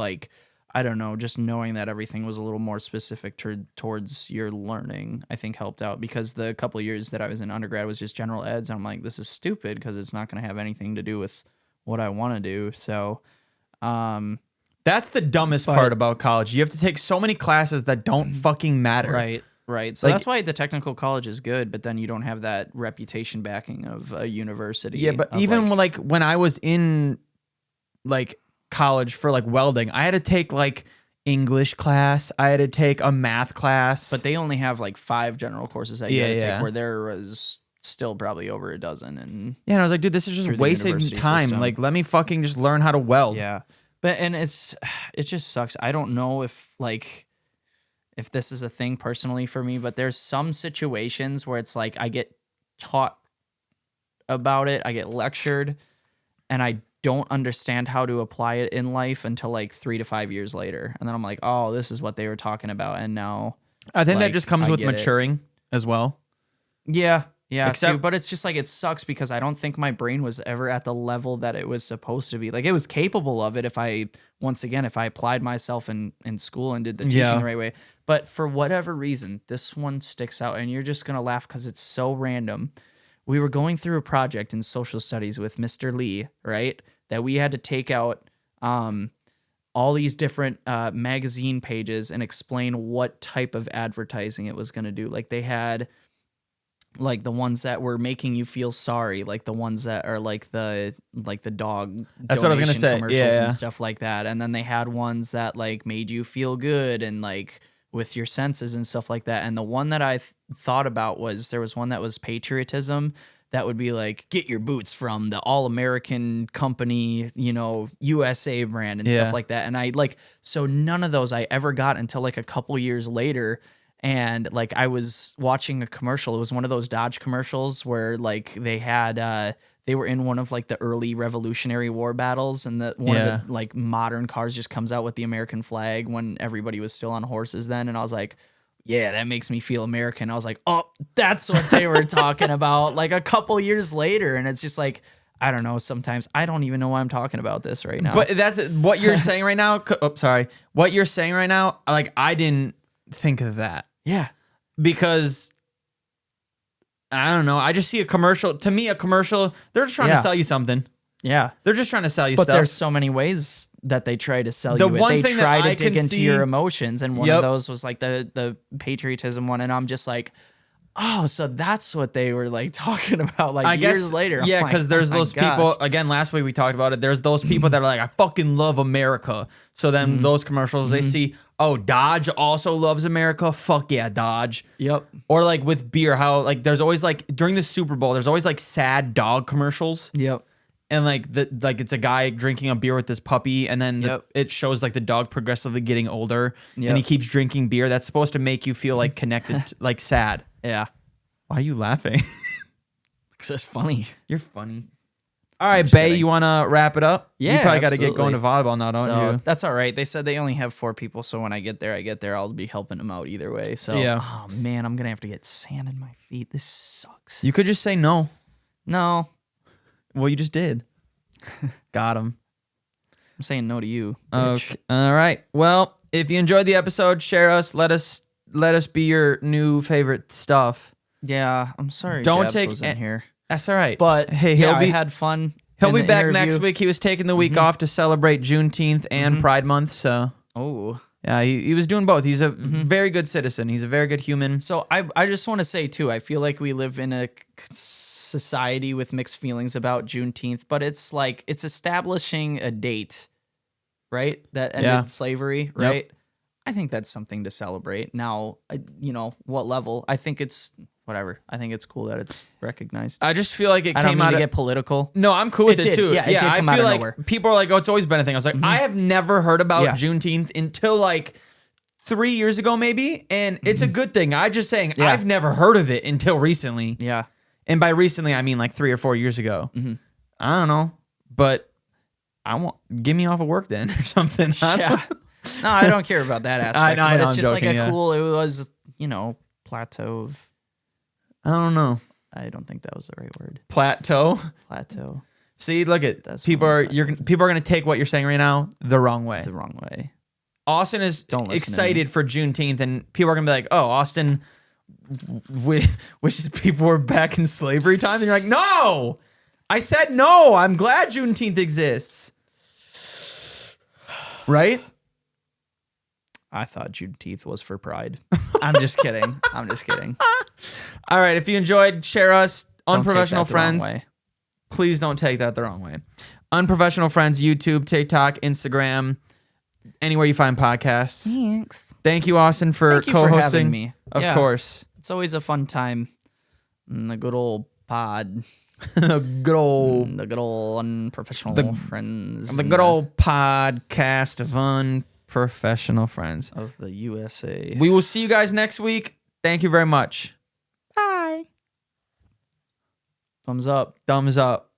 Speaker 2: I don't know, just knowing that everything was a little more specific towards your learning, I think helped out, because the couple of years that I was in undergrad was just general eds. And I'm like, this is stupid, because it's not going to have anything to do with what I want to do. So
Speaker 1: that's the dumbest part about college. You have to take so many classes that don't fucking matter.
Speaker 2: Right. So that's why the technical college is good, but then you don't have that reputation backing of a university.
Speaker 1: Yeah, but even when I was in college for welding, I had to take English class, I had to take a math class,
Speaker 2: but they only have 5 general courses that you had to take, where there was still probably over a dozen. And
Speaker 1: I was like, dude, this is just wasting time. System. Let me fucking just learn how to weld.
Speaker 2: Yeah, but it just sucks. I don't know if this is a thing personally for me, but there's some situations where it's I get taught about it, I get lectured, and I don't understand how to apply it in life until 3 to 5 years later. And then I'm like, oh, this is what they were talking about. And now
Speaker 1: I think that just comes with maturing as well.
Speaker 2: Yeah. But it's just it sucks, because I don't think my brain was ever at the level that it was supposed to be. It was capable of it if I applied myself in school and did the teaching the right way. But for whatever reason, this one sticks out, and you're just going to laugh because it's so random. We were going through a project in social studies with Mr. Lee, right? That we had to take out all these different magazine pages and explain what type of advertising it was going to do. They had the ones that were making you feel sorry, the ones that are the dog.
Speaker 1: That's what I was going to say.
Speaker 2: Commercials and stuff like that. And then they had ones that made you feel good and with your senses and stuff like that. And the one that I thought about was there was one that was patriotism. That would be like, get your boots from the All-American Company, USA brand and stuff like that. And so none of those I ever got until like a couple years later. And like I was watching a commercial. It was one of those Dodge commercials where like they had they were in one of like the early Revolutionary War battles, and one of the like modern cars just comes out with the American flag when everybody was still on horses then. And I was like, yeah, that makes me feel American. I was like, oh, that's what they were talking about like a couple years later. And it's just like, I don't know. Sometimes I don't even know why I'm talking about this right now.
Speaker 1: But that's what you're saying right now. Oh, sorry. What you're saying right now, like I didn't think of that.
Speaker 2: Yeah.
Speaker 1: Because I don't know. I just see a commercial. To me, a commercial, they're just trying to sell you something.
Speaker 2: Yeah.
Speaker 1: They're just trying to sell you
Speaker 2: but
Speaker 1: stuff.
Speaker 2: But there's so many ways that they try to sell
Speaker 1: the
Speaker 2: you.
Speaker 1: One
Speaker 2: they
Speaker 1: thing
Speaker 2: try
Speaker 1: that
Speaker 2: to
Speaker 1: I
Speaker 2: dig
Speaker 1: can
Speaker 2: into
Speaker 1: see,
Speaker 2: your emotions. And one of those was like the patriotism one. And I'm just like, oh, so that's what they were like talking about like years later.
Speaker 1: Yeah, because there's those people, again, last week we talked about it. There's those people that are like, I fucking love America. So then those commercials, they see, oh, Dodge also loves America. Fuck yeah, Dodge.
Speaker 2: Yep.
Speaker 1: Or like with beer, how like there's always like during the Super Bowl, there's always like sad dog commercials.
Speaker 2: Yep.
Speaker 1: And like it's a guy drinking a beer with this puppy, and then it shows like the dog progressively getting older, and he keeps drinking beer. That's supposed to make you feel like connected, like sad.
Speaker 2: Yeah.
Speaker 1: Why are you laughing?
Speaker 2: Because it's funny.
Speaker 1: You're funny. All right, Bay, you want to wrap it up?
Speaker 2: Yeah,
Speaker 1: you probably got to get going to volleyball now, don't you?
Speaker 2: That's all right. They said they only have 4 people, so when I get there, I'll be helping them out either way. So, oh man, I'm gonna have to get sand in my feet. This sucks.
Speaker 1: You could just say no.
Speaker 2: No.
Speaker 1: Well, you just did. Got him.
Speaker 2: I'm saying no to you.
Speaker 1: Okay. All right. Well, if you enjoyed the episode, share us. Let us be your new favorite stuff.
Speaker 2: Yeah, I'm sorry.
Speaker 1: Don't
Speaker 2: Jabz
Speaker 1: take
Speaker 2: wasn't here.
Speaker 1: That's all right.
Speaker 2: But hey, I had fun.
Speaker 1: He'll be back next week. He was taking the week off to celebrate Juneteenth and Pride Month. So yeah, he was doing both. He's a very good citizen. He's a very good human.
Speaker 2: So I just want to say too, I feel like we live in a society with mixed feelings about Juneteenth, but it's like it's establishing a date, right? That ended slavery, right? Yep. I think that's something to celebrate. Now, what level? I think it's whatever. I think it's cool that it's recognized.
Speaker 1: I just feel like
Speaker 2: I don't mean to get political.
Speaker 1: No, I'm cool with it too.
Speaker 2: Yeah, it did come
Speaker 1: I feel
Speaker 2: out of
Speaker 1: like
Speaker 2: nowhere.
Speaker 1: People are like, oh, it's always been a thing. I was like, I have never heard about Juneteenth until like 3 years ago, maybe. And it's a good thing. I'm just saying I've never heard of it until recently.
Speaker 2: Yeah.
Speaker 1: And by recently, I mean like 3 or 4 years ago. I don't know, but get me off of work then or something.
Speaker 2: Yeah. No, I don't care about that aspect.
Speaker 1: I know,
Speaker 2: it's
Speaker 1: I'm
Speaker 2: just
Speaker 1: joking,
Speaker 2: like a cool. It was, plateau of.
Speaker 1: I don't know.
Speaker 2: I don't think that was the right word.
Speaker 1: Plateau. See, look at people are gonna take what you're saying right now the wrong way.
Speaker 2: The wrong way.
Speaker 1: Austin is excited for Juneteenth, and people are gonna be like, "Oh, Austin wishes people were back in slavery time." And you're like, "No, I said no. I'm glad Juneteenth exists." Right?
Speaker 2: I thought Juneteenth was for pride. I'm just kidding.
Speaker 1: All right. If you enjoyed, share us. Unprofessional
Speaker 2: don't
Speaker 1: Friends. Please don't take that the wrong way. Unprofessional Friends, YouTube, TikTok, Instagram, anywhere you find podcasts.
Speaker 2: Thanks.
Speaker 1: Thank you, Austin, for co-hosting.
Speaker 2: For having me.
Speaker 1: Of course.
Speaker 2: It's always a fun time. The good old pod.
Speaker 1: The good old
Speaker 2: unprofessional friends.
Speaker 1: The good old podcast of unprofessional friends
Speaker 2: of the USA.
Speaker 1: We will see you guys next week. Thank you very much. Bye.
Speaker 2: Thumbs up.
Speaker 1: Thumbs up.